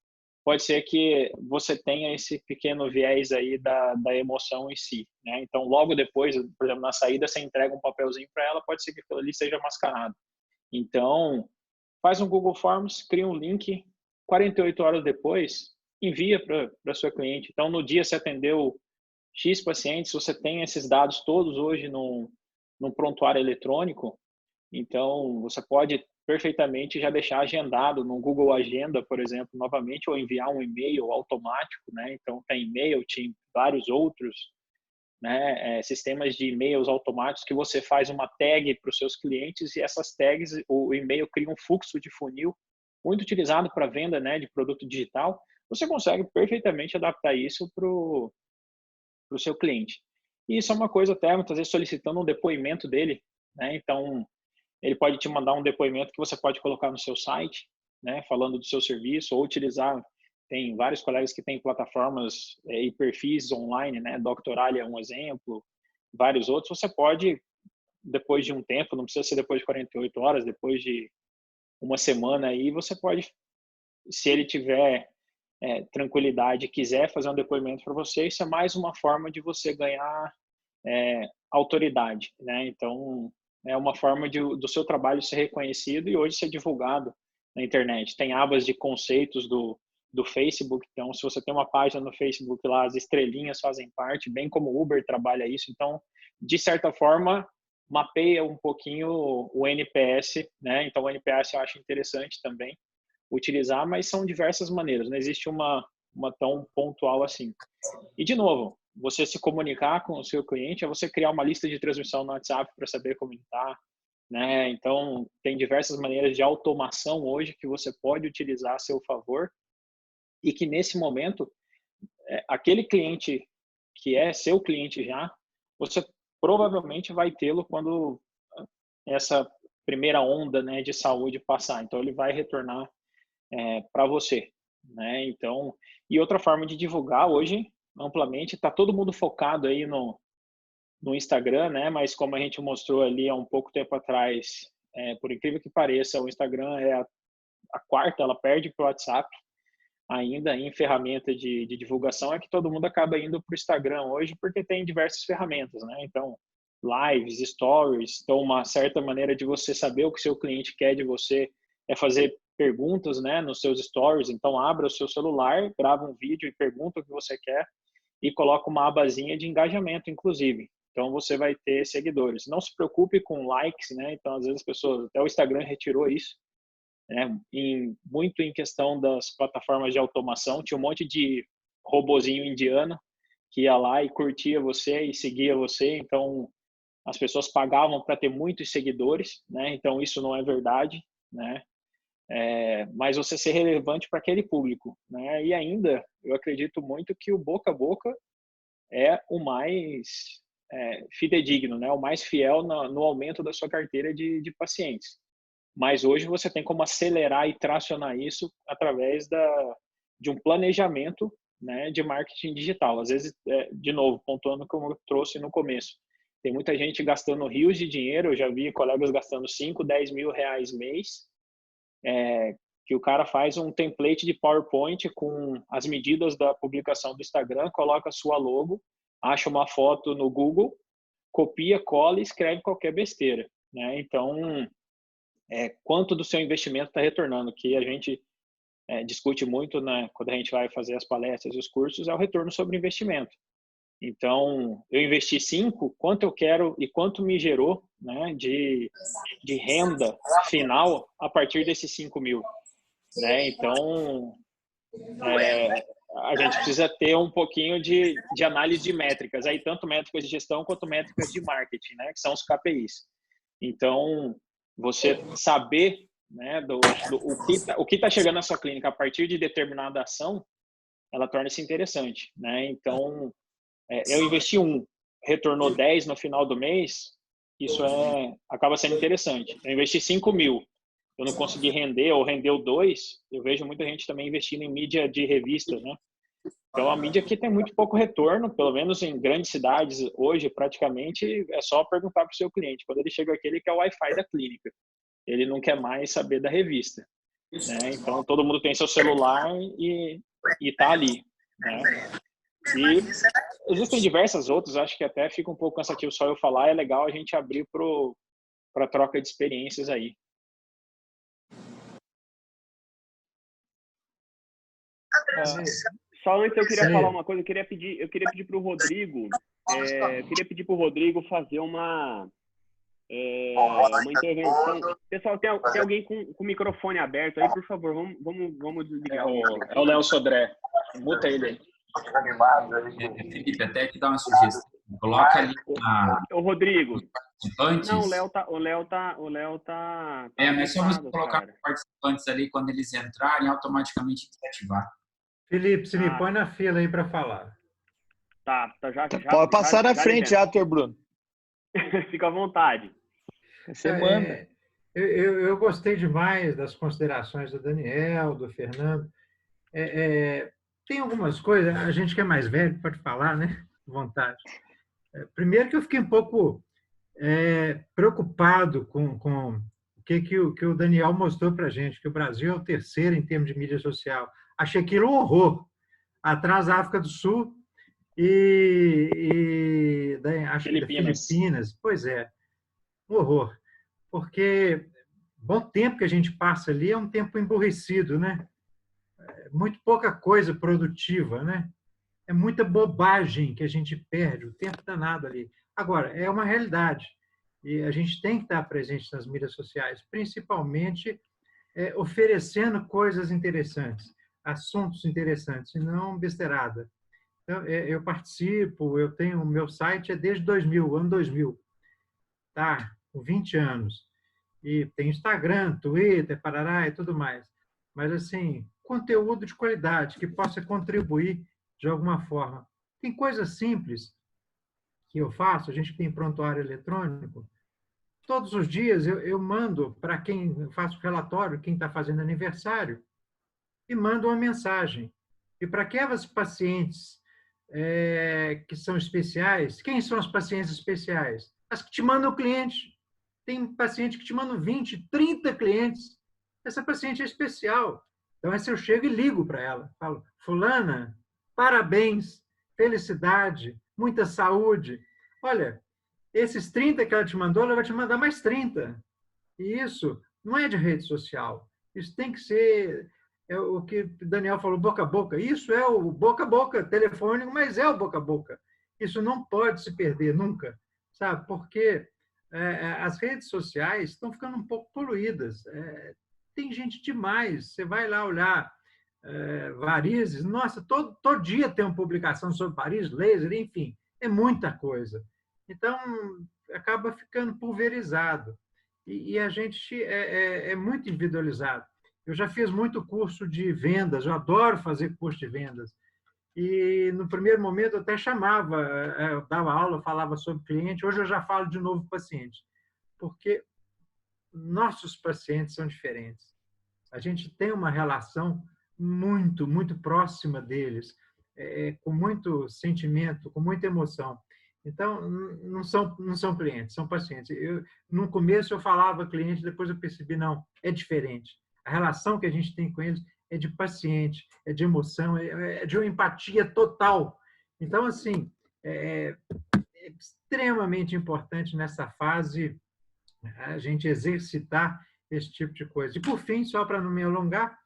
Speaker 5: pode ser que você tenha esse pequeno viés aí da emoção em si, né? Então, logo depois, por exemplo, na saída, você entrega um papelzinho para ela, pode ser que aquilo ali seja mascarado. Então, faz um Google Forms, cria um link, 48 horas depois, envia para a sua cliente. Então, no dia você atendeu X pacientes, você tem esses dados todos hoje no prontuário eletrônico, Então, você pode perfeitamente já deixar agendado no Google Agenda, por exemplo, novamente, ou enviar um e-mail automático, né? Então, tem MailChimp, vários outros, né? Sistemas de e-mails automáticos que você faz uma tag para os seus clientes e essas tags, o e-mail cria um fluxo de funil muito utilizado para venda, né, de produto digital. Você consegue perfeitamente adaptar isso para o seu cliente. E isso é uma coisa até, muitas vezes, solicitando um depoimento dele, né? Então, ele pode te mandar um depoimento que você pode colocar no seu site, né, falando do seu serviço, ou utilizar, tem vários colegas que têm plataformas e perfis online, né, Doctoralia é um exemplo, vários outros. Você pode, depois de um tempo, não precisa ser depois de 48 horas, depois de uma semana aí, você pode, se ele tiver tranquilidade e quiser fazer um depoimento para você, isso é mais uma forma de você ganhar autoridade, né? Então, é uma forma do seu trabalho ser reconhecido e hoje ser divulgado na internet. Tem abas de conceitos do Facebook, então se você tem uma página no Facebook lá, as estrelinhas fazem parte, bem como o Uber trabalha isso, então, de certa forma, mapeia um pouquinho o NPS, né? Então, o NPS eu acho interessante também utilizar, mas são diversas maneiras, não existe uma tão pontual assim. E, de novo, você se comunicar com o seu cliente é você criar uma lista de transmissão no WhatsApp para saber como ele está, né? Então, tem diversas maneiras de automação hoje que você pode utilizar a seu favor e que, nesse momento, aquele cliente que é seu cliente já, você provavelmente vai tê-lo quando essa primeira onda, né, de saúde passar. Então, ele vai retornar para você, né? Então, e outra forma de divulgar hoje, amplamente, está todo mundo focado aí no Instagram, né? Mas como a gente mostrou ali há um pouco tempo atrás, por incrível que pareça, o Instagram é a quarta, ela perde para o WhatsApp ainda em ferramenta de divulgação, é que todo mundo acaba indo para o Instagram hoje porque tem diversas ferramentas, né? Então, lives, stories, então uma certa maneira de você saber o que seu cliente quer de você é fazer perguntas, né, nos seus stories. Então, abra o seu celular, grava um vídeo e pergunta o que você quer e coloca uma abazinha de engajamento, inclusive. Então, você vai ter seguidores. Não se preocupe com likes, né? Então, às vezes as pessoas, até o Instagram retirou isso, né? Muito em questão das plataformas de automação, tinha um monte de robozinho indiano que ia lá e curtia você e seguia você. Então, as pessoas pagavam para ter muitos seguidores, né? Então, isso não é verdade, né? Mas você ser relevante para aquele público, né? E ainda, eu acredito muito que o boca a boca é o mais fidedigno, né? O mais fiel no aumento da sua carteira de pacientes. Mas hoje você tem como acelerar e tracionar isso através de um planejamento, né, de marketing digital. Às vezes, de novo, pontuando como eu trouxe no começo, tem muita gente gastando rios de dinheiro, eu já vi colegas gastando 5, 10 mil reais mês, que o cara faz um template de PowerPoint com as medidas da publicação do Instagram, coloca a sua logo, acha uma foto no Google, copia, cola e escreve qualquer besteira, né? Então, quanto do seu investimento está retornando, que a gente discute muito, né, quando a gente vai fazer as palestras e os cursos, é o retorno sobre investimento. Então, eu investi 5, quanto eu quero e quanto me gerou, né, de renda final a partir desses 5 mil. Né? Então, a gente precisa ter um pouquinho de análise de métricas, aí tanto métricas de gestão quanto métricas de marketing, né, que são os KPIs. Então, você saber, né, o que está chegando na sua clínica a partir de determinada ação, ela torna-se interessante. Né? Então, eu investi 1, retornou 10 no final do mês, isso acaba sendo interessante. Eu investi 5 mil, eu não consegui render, ou rendeu 2, eu vejo muita gente também investindo em mídia de revista, né? Então, a mídia aqui tem muito pouco retorno, pelo menos em grandes cidades hoje, praticamente, é só perguntar para o seu cliente. Quando ele chega aqui, ele quer o Wi-Fi da clínica. Ele não quer mais saber da revista. Né? Então, todo mundo tem seu celular e está ali. Né? E existem diversas outras, acho que até fica um pouco cansativo só eu falar, é legal a gente abrir para troca de experiências aí.
Speaker 2: Só antes eu queria falar uma coisa, eu queria pedir para o Rodrigo, fazer uma uma intervenção. Pessoal, tem alguém com o microfone aberto aí, por favor, vamos desligar.
Speaker 5: É o Léo Sodré. Muta ele aí.
Speaker 8: Felipe, até te dar uma sugestão. Coloca ali na...
Speaker 2: Ô, Rodrigo.
Speaker 8: Participantes.
Speaker 2: Não, o Léo tá
Speaker 8: mas só você colocar
Speaker 2: cara.
Speaker 8: os participantes ali, quando eles entrarem, automaticamente desativar.
Speaker 9: Felipe, você me põe na fila aí para falar.
Speaker 2: Tá, já.
Speaker 7: Pode passar na frente já, Dr. Bruno.
Speaker 2: Fica à vontade.
Speaker 7: Você manda.
Speaker 9: Eu gostei demais das considerações do Daniel, do Fernando. Tem algumas coisas, a gente que é mais velho pode falar, né? À vontade. Primeiro que eu fiquei um pouco preocupado com o que o Daniel mostrou para a gente, que o Brasil é o terceiro em termos de mídia social. Achei aquilo um horror. Atrás da África do Sul e acho que da Filipinas. Pois é, um horror. Porque bom tempo que a gente passa ali é um tempo emburrecido, né? Muito pouca coisa produtiva, né? É muita bobagem que a gente perde, o tempo danado ali. Agora, é uma realidade. E a gente tem que estar presente nas mídias sociais, principalmente oferecendo coisas interessantes, assuntos interessantes, e não besteirada. Então, eu participo, eu tenho o meu site desde 2000, ano 2000. Tá, com 20 anos. E tem Instagram, Twitter, parará e tudo mais. Mas, assim, conteúdo de qualidade, que possa contribuir de alguma forma. Tem coisas simples que eu faço, a gente tem prontuário eletrônico. Todos os dias eu mando para quem eu faço relatório, quem está fazendo aniversário, e mando uma mensagem. E para aquelas pacientes que são especiais, quem são as pacientes especiais? As que te mandam o cliente. Tem paciente que te manda 20, 30 clientes. Essa paciente é especial. Então, essa eu chego e ligo para ela. Falo, fulana, parabéns, felicidade, muita saúde. Olha, esses 30 que ela te mandou, ela vai te mandar mais 30. E isso não é de rede social. Isso tem que ser o que o Daniel falou, boca a boca. Isso é o boca a boca telefônico, mas é o boca a boca. Isso não pode se perder nunca, sabe? Porque as redes sociais estão ficando um pouco poluídas. Tem gente demais. Você vai lá olhar varizes. Nossa, todo dia tem uma publicação sobre varizes, laser, enfim. É muita coisa. Então, acaba ficando pulverizado. E a gente é muito individualizado. Eu já fiz muito curso de vendas, eu adoro fazer curso de vendas. E, no primeiro momento, eu até chamava, eu dava aula, falava sobre cliente. Hoje eu já falo de novo paciente. Porque nossos pacientes são diferentes. A gente tem uma relação muito, muito próxima deles, com muito sentimento, com muita emoção. Então, não são clientes, são pacientes. No começo eu falava cliente, depois eu percebi, não, é diferente. A relação que a gente tem com eles é de paciente, é de emoção, é de uma empatia total. Então, assim, é extremamente importante nessa fase a gente exercitar esse tipo de coisa. E, por fim, só para não me alongar,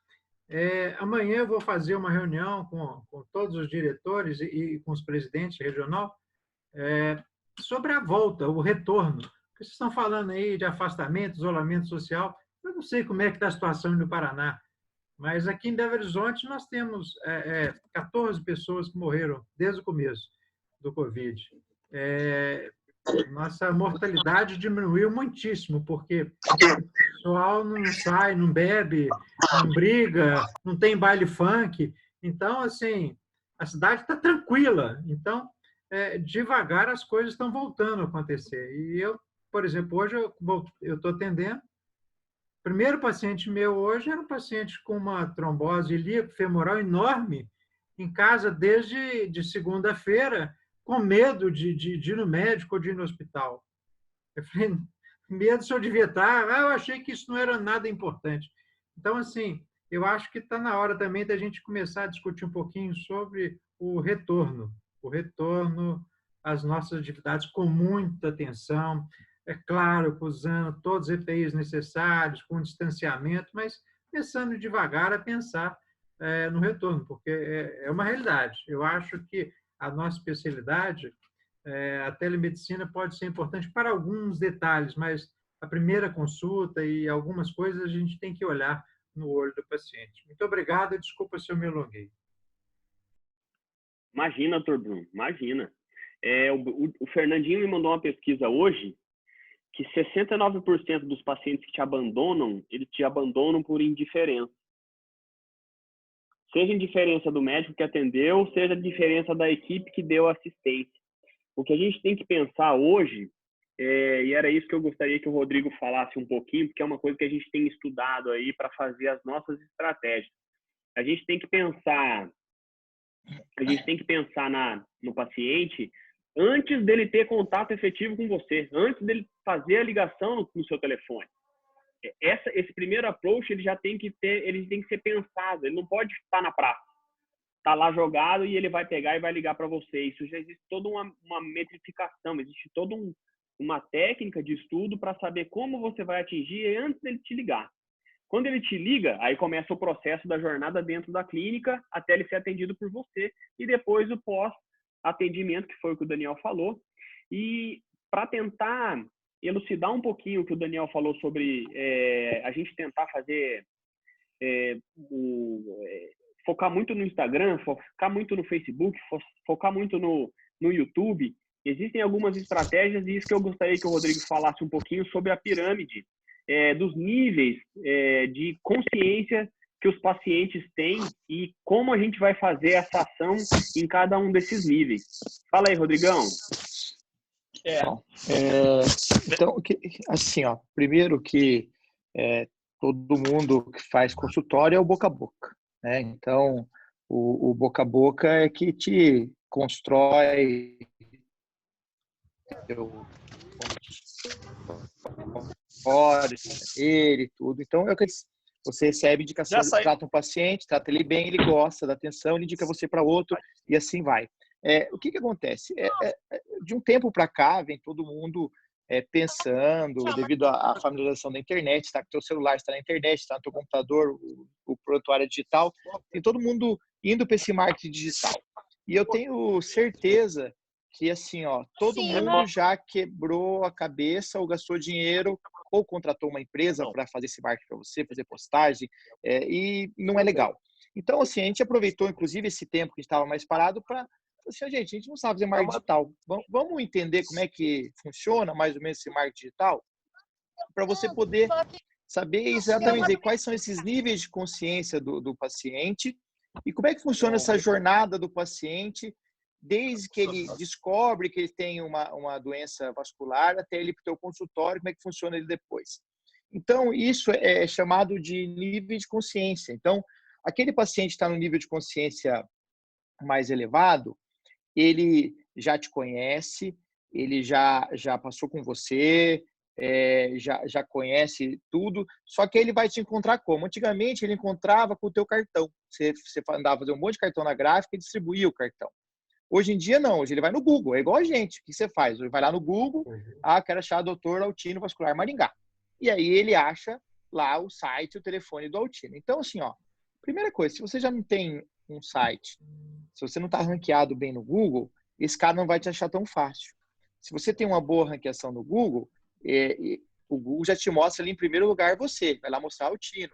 Speaker 9: amanhã eu vou fazer uma reunião com todos os diretores e com os presidentes regional sobre a volta, o retorno. Porque vocês estão falando aí de afastamento, isolamento social. Eu não sei como é que está a situação no Paraná, mas aqui em Belo Horizonte nós temos 14 pessoas que morreram desde o começo do Covid. Nossa mortalidade diminuiu muitíssimo, porque o pessoal não sai, não bebe, não briga, não tem baile funk. Então, assim, a cidade está tranquila. Então, devagar as coisas estão voltando a acontecer. E eu, por exemplo, hoje eu estou atendendo. O primeiro paciente meu hoje era um paciente com uma trombose ilíaco-femoral enorme, em casa desde segunda-feira, com medo de ir no médico ou de ir no hospital. Eu falei, medo se eu devia estar. Eu achei que isso não era nada importante. Então, assim, eu acho que está na hora também da gente começar a discutir um pouquinho sobre o retorno às nossas atividades com muita atenção. É claro, usando todos os EPIs necessários, com distanciamento, mas começando devagar a pensar no retorno, porque é uma realidade. Eu acho que a nossa especialidade A telemedicina pode ser importante para alguns detalhes, mas a primeira consulta e algumas coisas a gente tem que olhar no olho do paciente. Muito obrigado, desculpa se eu me alonguei.
Speaker 2: Imagina, doutor Bruno, imagina. O Fernandinho me mandou uma pesquisa hoje que 69% dos pacientes que te abandonam, eles te abandonam por indiferença. Seja indiferença do médico que atendeu, seja diferença da equipe que deu assistência. O que a gente tem que pensar hoje, e era isso que eu gostaria que o Rodrigo falasse um pouquinho, porque é uma coisa que a gente tem estudado aí para fazer as nossas estratégias. A gente tem que pensar no paciente antes dele ter contato efetivo com você, antes dele fazer a ligação no seu telefone. Esse primeiro approach ele tem que ser pensado, ele não pode estar na praça, tá lá jogado e ele vai pegar e vai ligar para você. Isso já existe toda uma metrificação, existe toda uma técnica de estudo para saber como você vai atingir antes dele te ligar. Quando ele te liga, aí começa o processo da jornada dentro da clínica até ele ser atendido por você e depois o pós-atendimento, que foi o que o Daniel falou. E para tentar elucidar um pouquinho o que o Daniel falou sobre a gente tentar fazer focar muito no Instagram, focar muito no Facebook, focar muito no YouTube. Existem algumas estratégias e isso que eu gostaria que o Rodrigo falasse um pouquinho sobre a pirâmide dos níveis de consciência que os pacientes têm e como a gente vai fazer essa ação em cada um desses níveis. Fala aí, Rodrigão.
Speaker 7: Então, assim, primeiro que todo mundo que faz consultório é o boca a boca, né? Então, o boca a boca é que te constrói ele tudo. Então, você recebe indicação, trata um paciente, trata ele bem, ele gosta da atenção, ele indica você para outro e assim vai. O que acontece? De um tempo para cá, vem todo mundo pensando, devido à familiarização da internet, está com o teu celular, está na internet, está no teu computador, o prontuário digital, tem todo mundo indo para esse marketing digital. E eu tenho certeza que, assim, todo mundo já quebrou a cabeça ou gastou dinheiro ou contratou uma empresa para fazer esse marketing para você, fazer postagem, e não é legal. Então, assim, a gente aproveitou, inclusive, esse tempo que a gente estava mais parado para assim, gente, a gente não sabe fazer marketing digital. Vamos entender como é que funciona mais ou menos esse marketing digital para você poder saber exatamente quais são esses níveis de consciência do paciente e como é que funciona essa jornada do paciente desde que ele descobre que ele tem uma doença vascular até ele ir para o teu consultório, como é que funciona ele depois. Então, isso é chamado de nível de consciência. Então, aquele paciente está no nível de consciência mais elevado, ele já te conhece, ele já passou com você, já conhece tudo, só que ele vai te encontrar como? Antigamente, ele encontrava com o teu cartão. Você andava fazer um monte de cartão na gráfica e distribuía o cartão. Hoje em dia, não. Hoje ele vai no Google. É igual a gente. O que você faz? Ele vai lá no Google, quero achar Dr. Altino Vascular Maringá. E aí ele acha lá o site e o telefone do Altino. Então, assim, primeira coisa, se você já não tem um site, se você não está ranqueado bem no Google, esse cara não vai te achar tão fácil. Se você tem uma boa ranqueação no Google, o Google já te mostra ali em primeiro lugar você, vai lá mostrar o Altino.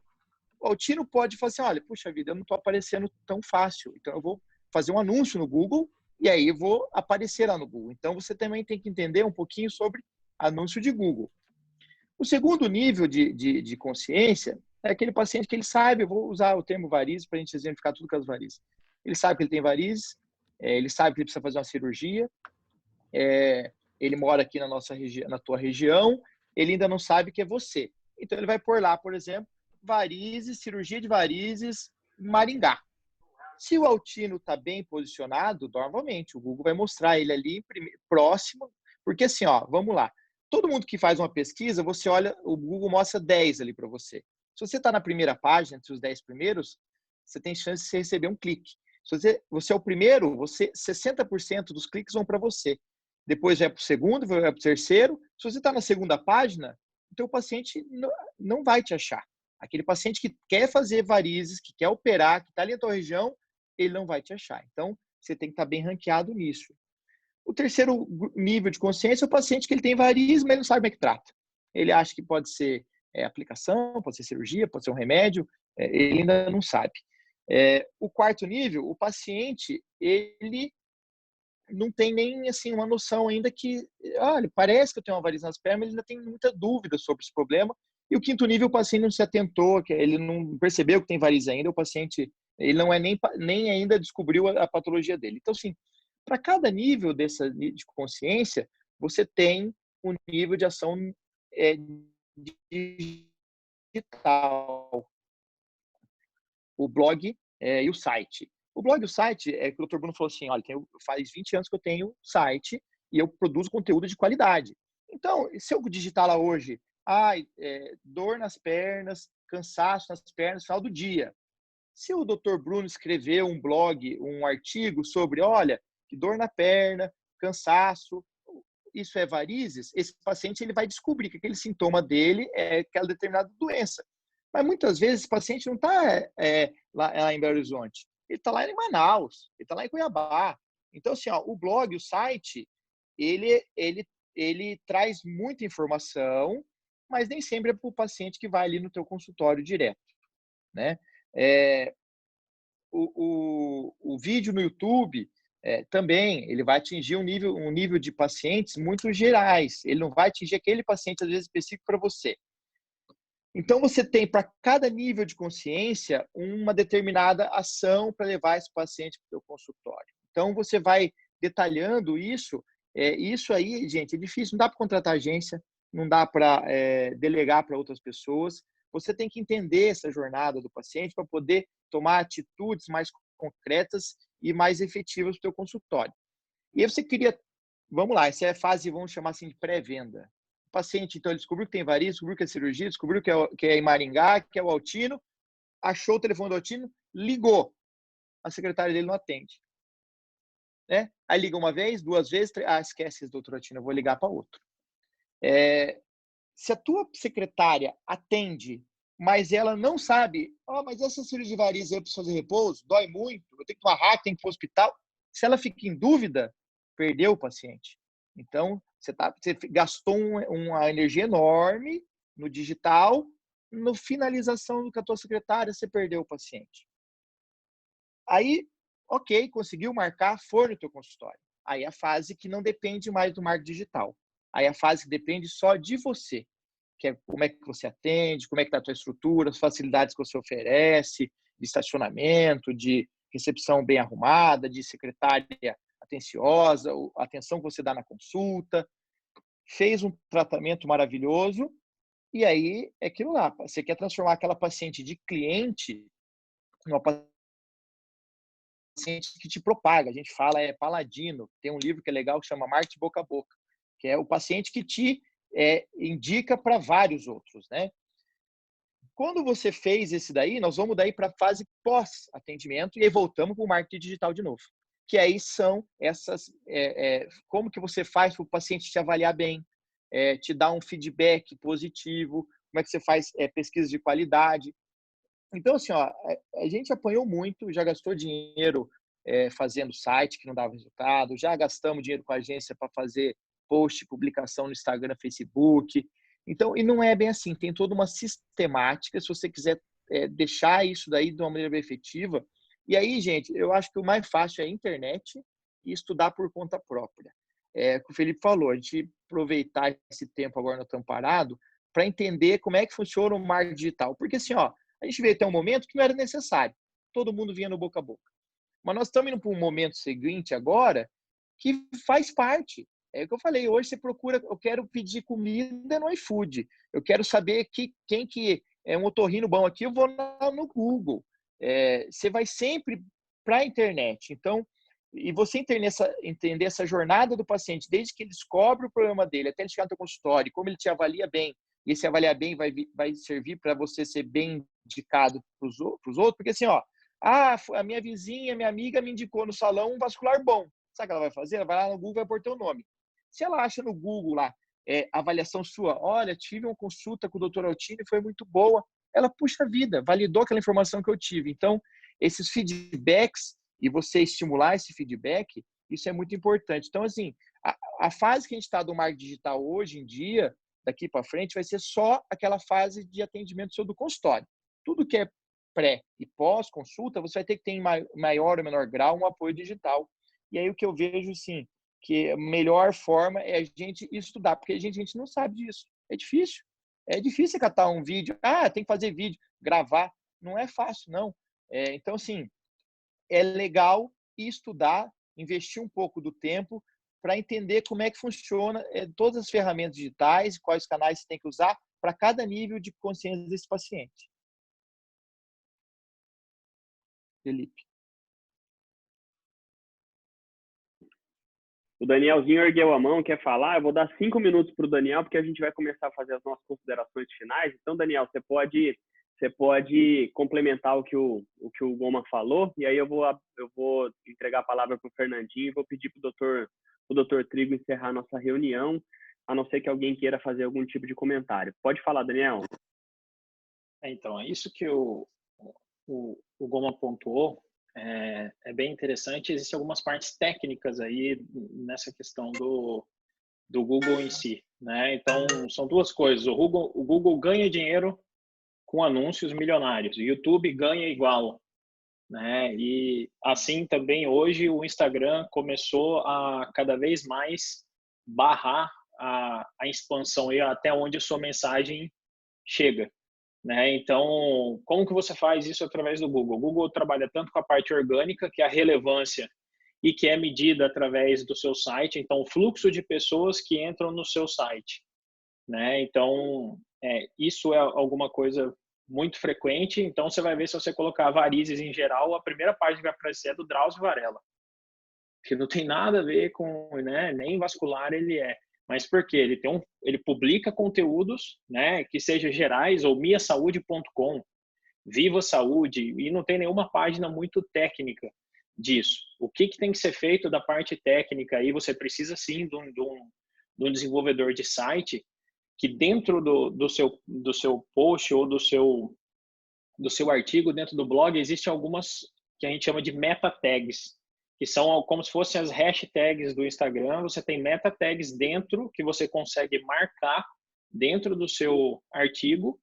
Speaker 7: O Altino pode falar assim, olha, puxa vida, eu não estou aparecendo tão fácil, então eu vou fazer um anúncio no Google e aí eu vou aparecer lá no Google. Então você também tem que entender um pouquinho sobre anúncio de Google. O segundo nível de consciência é aquele paciente que ele sabe, eu vou usar o termo varizes para a gente exemplificar tudo com as varizes. Ele sabe que ele tem varizes, ele sabe que ele precisa fazer uma cirurgia, ele mora aqui na tua região, ele ainda não sabe que é você. Então, ele vai pôr lá, por exemplo, varizes, cirurgia de varizes, Maringá. Se o Altino está bem posicionado, normalmente, o Google vai mostrar ele ali próximo, porque assim, vamos lá. Todo mundo que faz uma pesquisa, você olha, o Google mostra 10 ali para você. Se você está na primeira página, entre os 10 primeiros, você tem chance de você receber um clique. Se você é o primeiro, 60% dos cliques vão para você. Depois vai para o segundo, vai para o terceiro. Se você está na segunda página, o teu paciente não vai te achar. Aquele paciente que quer fazer varizes, que quer operar, que está ali na tua região, ele não vai te achar. Então, você tem que estar bem ranqueado nisso. O terceiro nível de consciência é o paciente que ele tem varizes, mas ele não sabe como é que trata. Ele acha que pode ser aplicação, pode ser cirurgia, pode ser um remédio, ele ainda não sabe. O quarto nível, o paciente, ele não tem nem assim uma noção ainda que, olha, parece que eu tenho uma variz nas pernas, mas ele ainda tem muita dúvida sobre esse problema. E o quinto nível, o paciente não se atentou, que ele não percebeu que tem variz ainda, o paciente, ele não é nem ainda descobriu a patologia dele. Então, assim, para cada nível de consciência, você tem um nível de ação digital, o blog e o site. O blog e o site, que o Dr. Bruno falou assim, olha, faz 20 anos que eu tenho site e eu produzo conteúdo de qualidade. Então, se eu digitar lá hoje, dor nas pernas, cansaço nas pernas, final do dia. Se o Dr. Bruno escreveu um blog, um artigo sobre, olha, que dor na perna, cansaço, isso é varizes, esse paciente ele vai descobrir que aquele sintoma dele é aquela determinada doença. Mas muitas vezes esse paciente não está lá em Belo Horizonte, ele está lá em Manaus, ele está lá em Cuiabá. Então, assim, o blog, o site, ele traz muita informação, mas nem sempre é para o paciente que vai ali no teu consultório direto, né? O vídeo no YouTube também, ele vai atingir um nível de pacientes muito gerais. Ele não vai atingir aquele paciente, às vezes, específico para você. Então, você tem, para cada nível de consciência, uma determinada ação para levar esse paciente para o seu consultório. Então, você vai detalhando isso. Isso aí, gente, é difícil. Não dá para contratar agência, não dá para delegar para outras pessoas. Você tem que entender essa jornada do paciente para poder tomar atitudes mais concretas e mais efetivas para o seu consultório. E aí você vamos lá, essa é a fase, vamos chamar assim, de pré-venda. O paciente, então, ele descobriu que tem varizes, descobriu que é cirurgia, descobriu que é em Maringá, que é o Altino, achou o telefone do Altino, ligou. A secretária dele não atende. Né? Aí liga uma vez, duas vezes, esquece esse doutor Altino, eu vou ligar para outro. Se a tua secretária atende, mas ela não sabe, mas essa cirurgia de varizes eu preciso fazer repouso, dói muito, eu tenho que tomar hack, tenho que ir para o hospital. Se ela fica em dúvida, perdeu o paciente. Então, você gastou uma energia enorme no digital, na finalização com a tua secretária, você perdeu o paciente. Aí, ok, conseguiu marcar, foi no teu consultório. Aí a fase que não depende mais do marketing digital. Aí a fase que depende só de você, que é como é que você atende, como é que está a tua estrutura, as facilidades que você oferece, de estacionamento, de recepção bem arrumada, de secretária atenciosa, a atenção que você dá na consulta. Fez um tratamento maravilhoso e aí é aquilo lá. Você quer transformar aquela paciente de cliente numa paciente que te propaga. A gente fala paladino. Tem um livro que é legal que chama Marketing Boca a Boca, que é o paciente que te indica para vários outros, né? Quando você fez esse daí, nós vamos daí para a fase pós-atendimento e aí voltamos para o marketing digital de novo. Que aí são essas, como que você faz para o paciente te avaliar bem, te dar um feedback positivo, como é que você faz pesquisa de qualidade. Então, assim, a gente apanhou muito, já gastou dinheiro fazendo site que não dava resultado, já gastamos dinheiro com a agência para fazer post, publicação no Instagram, Facebook. Então, e não é bem assim, tem toda uma sistemática, se você quiser deixar isso daí de uma maneira bem efetiva. E aí, gente, eu acho que o mais fácil é a internet e estudar por conta própria. O que o Felipe falou, a gente aproveitar esse tempo agora no tempo parado para entender como é que funciona o marketing digital. Porque assim, a gente veio até um momento que não era necessário. Todo mundo vinha no boca a boca. Mas nós estamos indo para um momento seguinte agora que faz parte. É o que eu falei, hoje você procura, eu quero pedir comida no iFood. Eu quero saber quem que é um otorrino bom aqui, eu vou no Google. Você vai sempre para a internet. Então, e você entender essa jornada do paciente, desde que ele descobre o problema dele até ele chegar no seu consultório, como ele te avalia bem, e esse avaliar bem vai servir para você ser bem indicado para os outros, porque assim, a minha vizinha, minha amiga me indicou no salão um vascular bom. Sabe o que ela vai fazer? Ela vai lá no Google e vai pôr teu nome. Se ela acha no Google lá, avaliação sua, olha, tive uma consulta com o Dr. Altini, foi muito boa, ela, puxa vida, validou aquela informação que eu tive. Então, esses feedbacks, e você estimular esse feedback, Isso é muito importante. Então, assim, a fase que a gente está do marketing digital hoje em dia, daqui para frente, vai ser só aquela fase de atendimento seu do consultório. Tudo que é pré e pós-consulta, você vai ter que ter em maior ou menor grau um apoio digital. E aí o que eu vejo, sim, que a melhor forma é a gente estudar, porque a gente não sabe disso. É difícil. É difícil catar um vídeo. Tem que fazer vídeo, gravar. Não é fácil, não. Então, assim, é legal estudar, investir um pouco do tempo para entender como é que funciona todas as ferramentas digitais, quais canais você tem que usar para cada nível de consciência desse paciente. Felipe.
Speaker 2: O Danielzinho ergueu a mão, quer falar? Eu vou dar 5 minutos para o Daniel, porque a gente vai começar a fazer as nossas considerações finais. Então, Daniel, você pode complementar o que o Goma falou, e aí eu vou entregar a palavra para o Fernandinho e vou pedir para o doutor Trigo encerrar a nossa reunião, a não ser que alguém queira fazer algum tipo de comentário. Pode falar, Daniel.
Speaker 5: Então, é isso que o Goma pontuou. É bem interessante. Existem algumas partes técnicas aí nessa questão do Google em si, né? Então, são duas coisas. O Google ganha dinheiro com anúncios milionários. O YouTube ganha igual, né? E assim também hoje o Instagram começou a cada vez mais barrar a expansão e até onde a sua mensagem chega, né? Então, como que você faz isso através do Google? O Google trabalha tanto com a parte orgânica, que é a relevância e que é medida através do seu site, então o fluxo de pessoas que entram no seu site, né? Então, isso é alguma coisa muito frequente. Então, você vai ver, se você colocar varizes em geral, a primeira página que vai aparecer é do Drauzio Varela, que não tem nada a ver com, né, nem vascular ele é. Mas por quê? Ele publica conteúdos, né, que sejam gerais, ou miasaude.com, Viva Saúde, e não tem nenhuma página muito técnica disso. O que tem que ser feito da parte técnica aí? Você precisa sim de um desenvolvedor de site que dentro do seu post ou do seu artigo, dentro do blog, existem algumas que a gente chama de meta tags, que são como se fossem as hashtags do Instagram. Você tem meta tags dentro que você consegue marcar dentro do seu artigo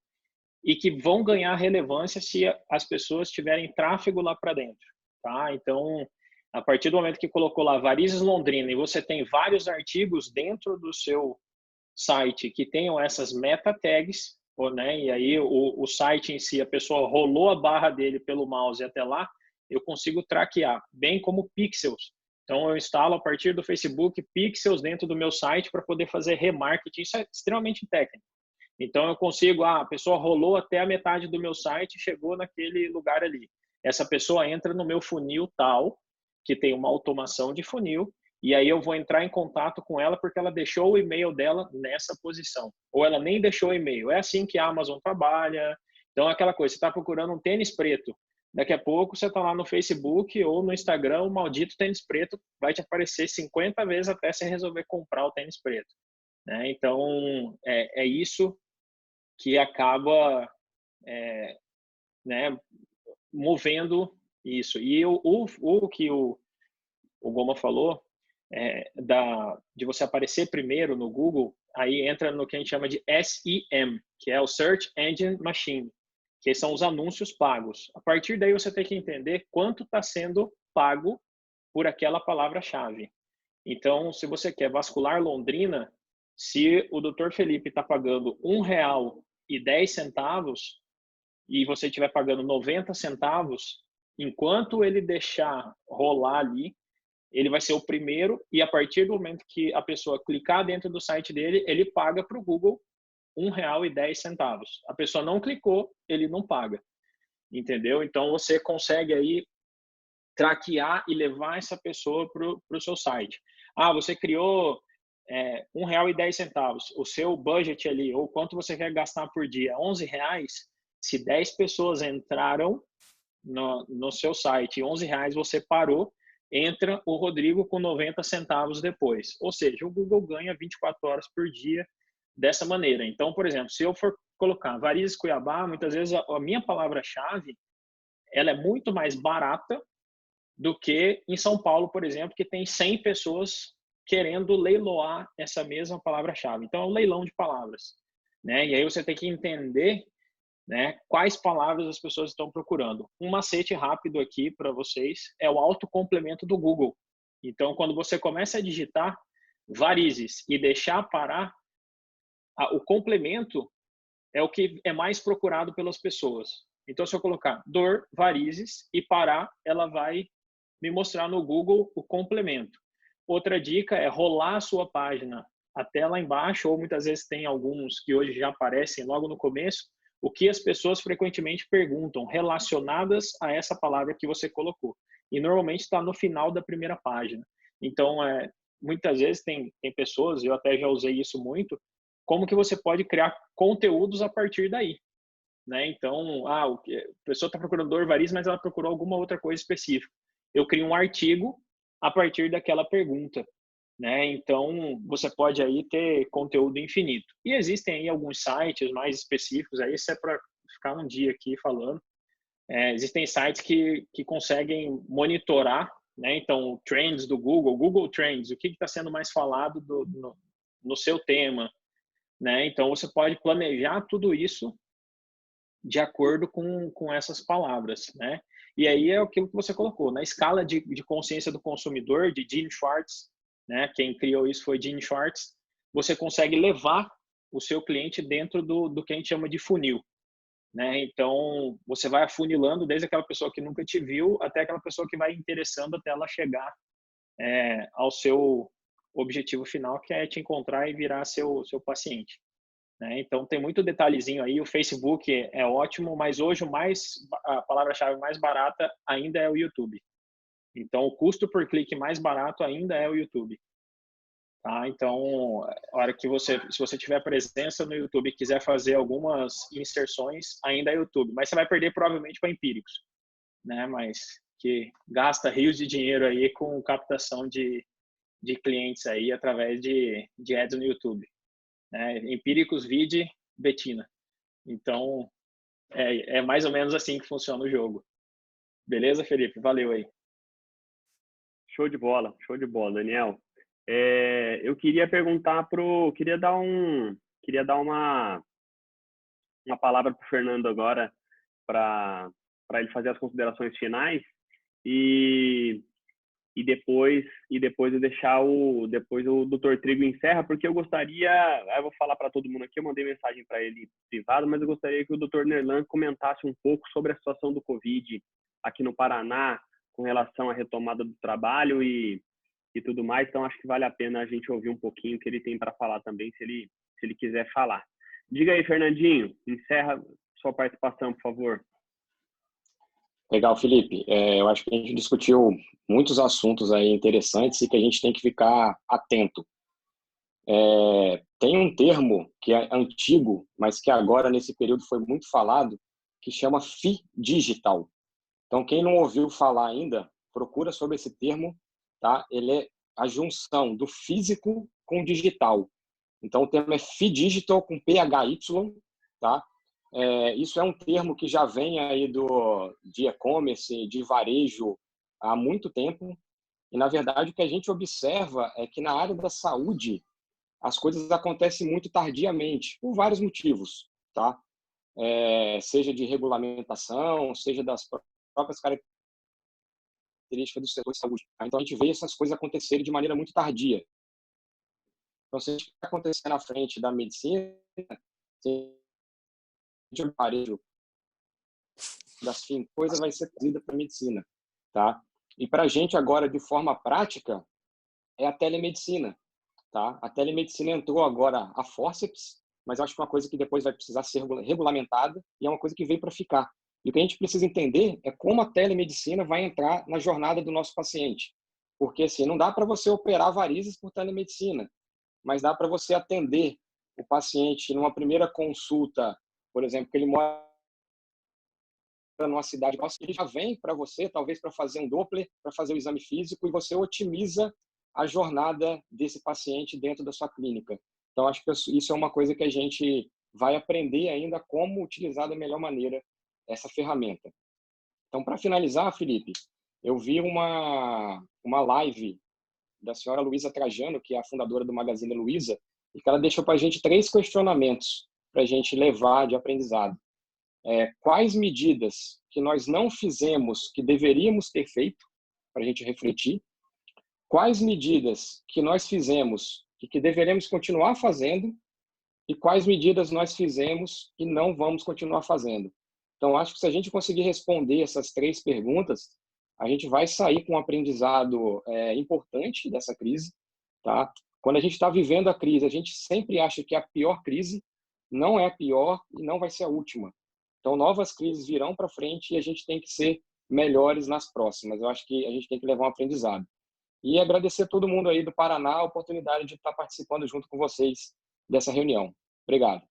Speaker 5: e que vão ganhar relevância se as pessoas tiverem tráfego lá para dentro, tá? Então, a partir do momento que colocou lá Varizes Londrina e você tem vários artigos dentro do seu site que tenham essas meta tags, né? E aí o site em si, a pessoa rolou a barra dele pelo mouse até lá, eu consigo traquear, bem como pixels. Então, eu instalo a partir do Facebook pixels dentro do meu site para poder fazer remarketing. Isso é extremamente técnico. Então, eu consigo, a pessoa rolou até a metade do meu site e chegou naquele lugar ali. Essa pessoa entra no meu funil tal, que tem uma automação de funil, e aí eu vou entrar em contato com ela porque ela deixou o e-mail dela nessa posição. Ou ela nem deixou o e-mail. É assim que a Amazon trabalha. Então, é aquela coisa, você está procurando um tênis preto. Daqui a pouco você está lá no Facebook ou no Instagram, o maldito tênis preto vai te aparecer 50 vezes até você resolver comprar o tênis preto, né? Então, é isso que acaba né, movendo isso. E o que o Goma falou, de você aparecer primeiro no Google, aí entra no que a gente chama de SEM, que é o Search Engine Machine, que são os anúncios pagos. A partir daí você tem que entender quanto está sendo pago por aquela palavra-chave. Então, se você quer vascular Londrina, se o Dr. Felipe está pagando R$1,10 e você estiver pagando 90 centavos, enquanto ele deixar rolar ali, ele vai ser o primeiro, e a partir do momento que a pessoa clicar dentro do site dele, ele paga para o Google R$1,10. A pessoa não clicou, ele não paga. Entendeu? Então, você consegue aí traquear e levar essa pessoa para o seu site. Você criou R$1,10. O seu budget ali, ou quanto você quer gastar por dia, R$11. Se 10 pessoas entraram no seu site e R$11 você parou, entra o Rodrigo com 90 centavos depois. Ou seja, o Google ganha 24 horas por dia dessa maneira. Então, por exemplo, se eu for colocar Varizes Cuiabá, muitas vezes a minha palavra-chave ela é muito mais barata do que em São Paulo, por exemplo, que tem 100 pessoas querendo leiloar essa mesma palavra-chave. Então, é um leilão de palavras, né? E aí você tem que entender, né, quais palavras as pessoas estão procurando. Um macete rápido aqui para vocês é o autocomplemento do Google. Então, quando você começa a digitar varizes e deixar parar, o complemento é o que é mais procurado pelas pessoas. Então, se eu colocar dor, varizes e parar, ela vai me mostrar no Google o complemento. Outra dica é rolar a sua página até lá embaixo, ou muitas vezes tem alguns que hoje já aparecem logo no começo, o que as pessoas frequentemente perguntam relacionadas a essa palavra que você colocou. E normalmente está no final da primeira página. Então, muitas vezes tem pessoas, eu até já usei isso muito, como que você pode criar conteúdos a partir daí, né? Então, a pessoa está procurando dor, variz, mas ela procurou alguma outra coisa específica. Eu crio um artigo a partir daquela pergunta, né? Então, você pode aí ter conteúdo infinito. E existem aí alguns sites mais específicos, aí isso é para ficar um dia aqui falando. Existem sites que conseguem monitorar, né? Então, Trends do Google, Google Trends, o que está sendo mais falado no seu tema, né? Então, você pode planejar tudo isso de acordo com essas palavras, né? E aí é aquilo que você colocou, na escala de consciência do consumidor, de Gene Schwartz, né? Quem criou isso foi Gene Schwartz. Você consegue levar o seu cliente dentro do que a gente chama de funil, né? Então, você vai afunilando desde aquela pessoa que nunca te viu até aquela pessoa que vai interessando até ela chegar ao seu objetivo final, que é te encontrar e virar seu paciente, né? Então, tem muito detalhezinho aí. O Facebook é ótimo, mas hoje a palavra-chave mais barata ainda é o YouTube. Então, o custo por clique mais barato ainda é o YouTube. Tá? Então, a hora que se você tiver presença no YouTube e quiser fazer algumas inserções, ainda é YouTube. Mas você vai perder provavelmente para empíricos, né? Mas que gasta rios de dinheiro aí com captação de clientes aí através de ads no YouTube. Empíricos, vide, Betina. Então, é mais ou menos assim que funciona o jogo. Beleza, Felipe? Valeu aí.
Speaker 2: Show de bola, Daniel. Eu queria perguntar queria dar uma palavra para o Fernando agora para ele fazer as considerações finais e depois eu deixar o Dr. Trigo encerra, porque eu vou falar para todo mundo aqui, eu mandei mensagem para ele privado, mas eu gostaria que o Dr. Nerlan comentasse um pouco sobre a situação do Covid aqui no Paraná, com relação à retomada do trabalho e tudo mais. Então, acho que vale a pena a gente ouvir um pouquinho o que ele tem para falar também, se ele quiser falar. Diga aí, Fernandinho, encerra sua participação, por favor.
Speaker 6: Legal, Felipe. Eu acho que a gente discutiu muitos assuntos aí interessantes e que a gente tem que ficar atento. Tem um termo que é antigo, mas que agora, nesse período, foi muito falado, que chama FI digital. Então, quem não ouviu falar ainda, procura sobre esse termo, tá? Ele é a junção do físico com o digital. Então, o termo é FI digital com PHY, tá? Isso é um termo que já vem aí de e-commerce, de varejo, há muito tempo. E, na verdade, o que a gente observa é que na área da saúde, as coisas acontecem muito tardiamente, por vários motivos, tá? Seja de regulamentação, seja das próprias características do setor de saúde. Então, a gente vê essas coisas acontecerem de maneira muito tardia. Então, se a gente acontecer na frente da medicina, de varejo das coisa vai ser trazida para a medicina, tá? E para a gente agora, de forma prática, é a telemedicina, tá? A telemedicina entrou agora a forceps, mas acho que é uma coisa que depois vai precisar ser regulamentada e é uma coisa que veio para ficar. E o que a gente precisa entender é como a telemedicina vai entrar na jornada do nosso paciente. Porque, assim, não dá para você operar varizes por telemedicina, mas dá para você atender o paciente numa primeira consulta, por exemplo, que ele mora numa cidade, ele já vem para você, talvez para fazer um Doppler, para fazer o exame físico, e você otimiza a jornada desse paciente dentro da sua clínica. Então, acho que isso é uma coisa que a gente vai aprender ainda como utilizar da melhor maneira essa ferramenta. Então, para finalizar, Felipe, eu vi uma live da senhora Luísa Trajano, que é a fundadora do Magazine Luiza, e que ela deixou para a gente 3 questionamentos para a gente levar de aprendizado. Quais medidas que nós não fizemos que deveríamos ter feito, para a gente refletir? Quais medidas que nós fizemos e que deveremos continuar fazendo? E quais medidas nós fizemos e não vamos continuar fazendo? Então, acho que se a gente conseguir responder essas 3 perguntas, a gente vai sair com um aprendizado importante dessa crise. Tá? Quando a gente está vivendo a crise, a gente sempre acha que a pior crise não é a pior e não vai ser a última. Então, novas crises virão para frente e a gente tem que ser melhores nas próximas. Eu acho que a gente tem que levar um aprendizado. E agradecer a todo mundo aí do Paraná a oportunidade de estar participando junto com vocês dessa reunião. Obrigado.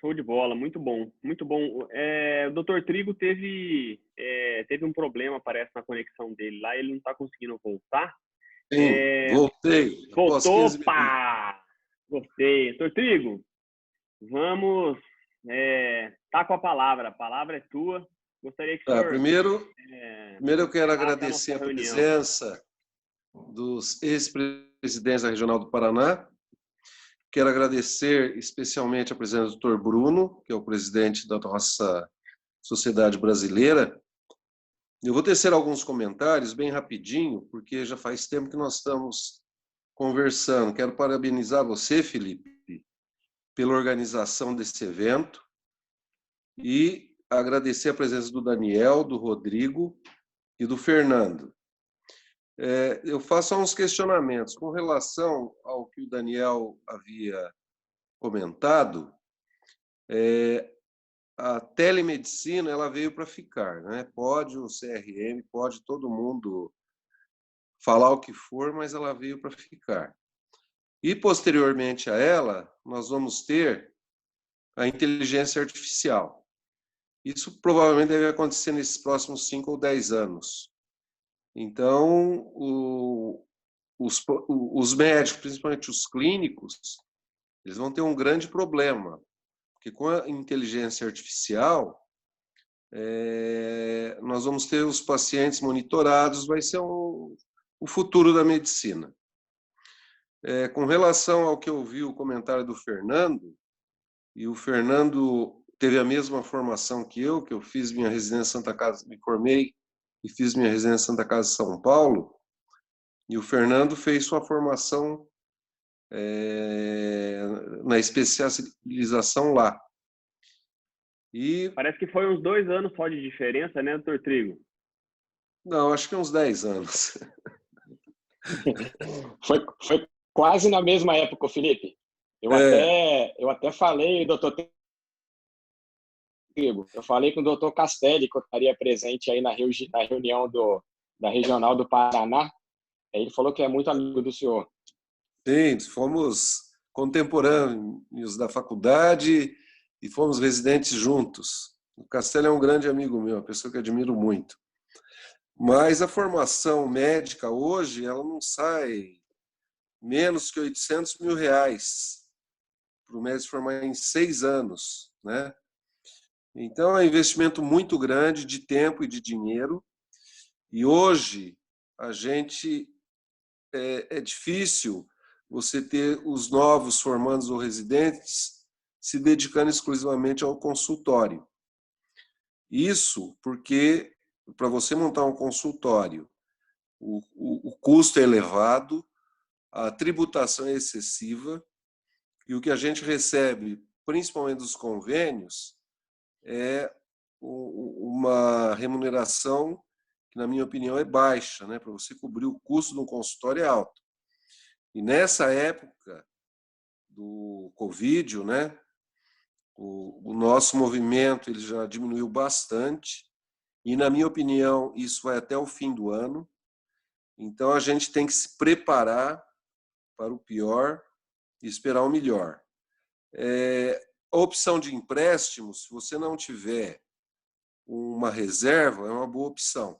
Speaker 2: Show de bola, muito bom, muito bom. O Dr. Trigo teve um problema, parece, na conexão dele lá, ele não está conseguindo voltar.
Speaker 1: Sim, voltei.
Speaker 2: Voltou, opa! Gostei. Dr. Trigo, vamos, tá com a palavra é tua. Gostaria que o senhor...
Speaker 1: Primeiro eu quero agradecer a presença dos ex-presidentes da Regional do Paraná. Quero agradecer especialmente a presença do Dr. Bruno, que é o presidente da nossa Sociedade Brasileira. Eu vou tecer alguns comentários bem rapidinho, porque já faz tempo que nós estamos conversando. Quero parabenizar você, Felipe, pela organização desse evento e agradecer a presença do Daniel, do Rodrigo e do Fernando. Eu faço uns questionamentos com relação ao que o Daniel havia comentado. A telemedicina ela veio para ficar, né? Pode o CRM, pode todo mundo falar o que for, mas ela veio para ficar. E posteriormente a ela, nós vamos ter a inteligência artificial. Isso provavelmente deve acontecer nesses próximos 5 ou 10 anos. Então, os médicos, principalmente os clínicos, eles vão ter um grande problema, porque com a inteligência artificial, nós vamos ter os pacientes monitorados, vai ser o futuro da medicina. Com relação ao que eu vi o comentário do Fernando, e o Fernando teve a mesma formação que eu fiz minha residência em Santa Casa, me formei e fiz minha residência em Santa Casa de São Paulo, e o Fernando fez sua formação na especialização lá. E
Speaker 2: parece que foi uns 2 anos só de diferença, né, Dr. Trigo?
Speaker 1: Não, acho que uns 10 anos.
Speaker 6: Foi quase na mesma época, Felipe. Eu até falei, doutor Trigo, eu falei com o doutor Castelli, que eu estaria presente aí na reunião da Regional do Paraná. Ele falou que é muito amigo do senhor.
Speaker 1: Sim, fomos contemporâneos da faculdade e fomos residentes juntos. O Castelli é um grande amigo meu, uma pessoa que admiro muito. Mas a formação médica hoje, ela não sai menos que R$800 mil para o médico formar em 6 anos, né? Então, é um investimento muito grande de tempo e de dinheiro. E hoje, a gente é difícil você ter os novos formandos ou residentes se dedicando exclusivamente ao consultório. Isso porque, para você montar um consultório, o custo é elevado, a tributação é excessiva, e o que a gente recebe, principalmente dos convênios, é uma remuneração que, na minha opinião, é baixa, né? Para você cobrir o custo de um consultório é alto. E nessa época do Covid, né, o nosso movimento ele já diminuiu bastante, e, na minha opinião, isso vai até o fim do ano. Então, a gente tem que se preparar para o pior e esperar o melhor. A opção de empréstimo, se você não tiver uma reserva, é uma boa opção.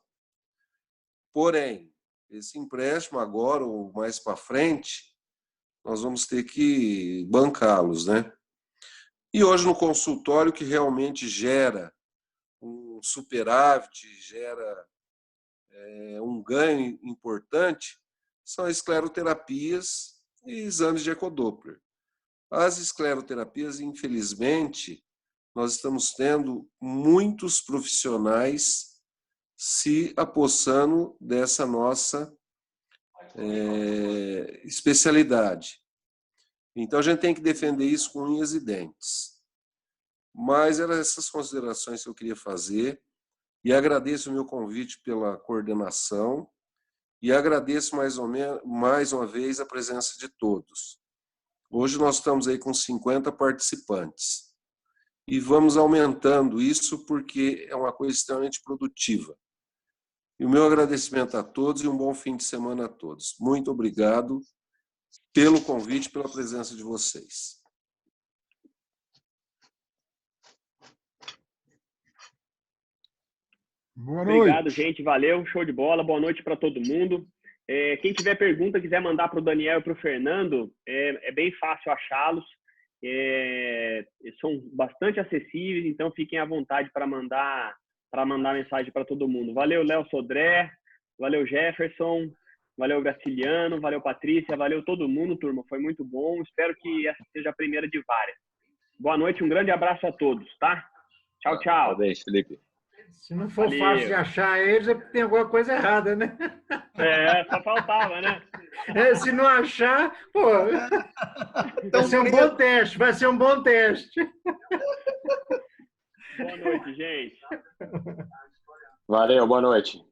Speaker 1: Porém, esse empréstimo agora ou mais para frente, nós vamos ter que bancá-los, né? E hoje no consultório, o que realmente gera um um superávit, gera um ganho importante, são as escleroterapias e exames de ecodoppler. As escleroterapias, infelizmente, nós estamos tendo muitos profissionais se apossando dessa nossa especialidade. Então, a gente tem que defender isso com unhas e dentes. Mas eram essas considerações que eu queria fazer, e agradeço o meu convite pela coordenação, e agradeço mais uma vez a presença de todos. Hoje nós estamos aí com 50 participantes, e vamos aumentando isso porque é uma coisa extremamente produtiva. E o meu agradecimento a todos e um bom fim de semana a todos. Muito obrigado pelo convite, pela presença de vocês.
Speaker 9: Boa noite.
Speaker 2: Obrigado, gente. Valeu, show de bola. Boa noite para todo mundo. Quem tiver pergunta, quiser mandar para o Daniel e para o Fernando, é bem fácil achá-los. São bastante acessíveis, então fiquem à vontade para mandar mensagem para todo mundo. Valeu, Léo Sodré. Valeu, Jefferson. Valeu, Graciliano. Valeu, Patrícia. Valeu todo mundo, turma. Foi muito bom. Espero que essa seja a primeira de várias. Boa noite, um grande abraço a todos, tá? Tchau, tchau.
Speaker 4: Parabéns, Felipe.
Speaker 9: Se não for fácil de achar eles, é porque tem alguma coisa errada, né?
Speaker 2: Só faltava, né?
Speaker 9: Se não achar, pô, vai ser um bom teste, vai ser um bom teste.
Speaker 2: Boa noite, gente.
Speaker 6: Valeu, boa noite.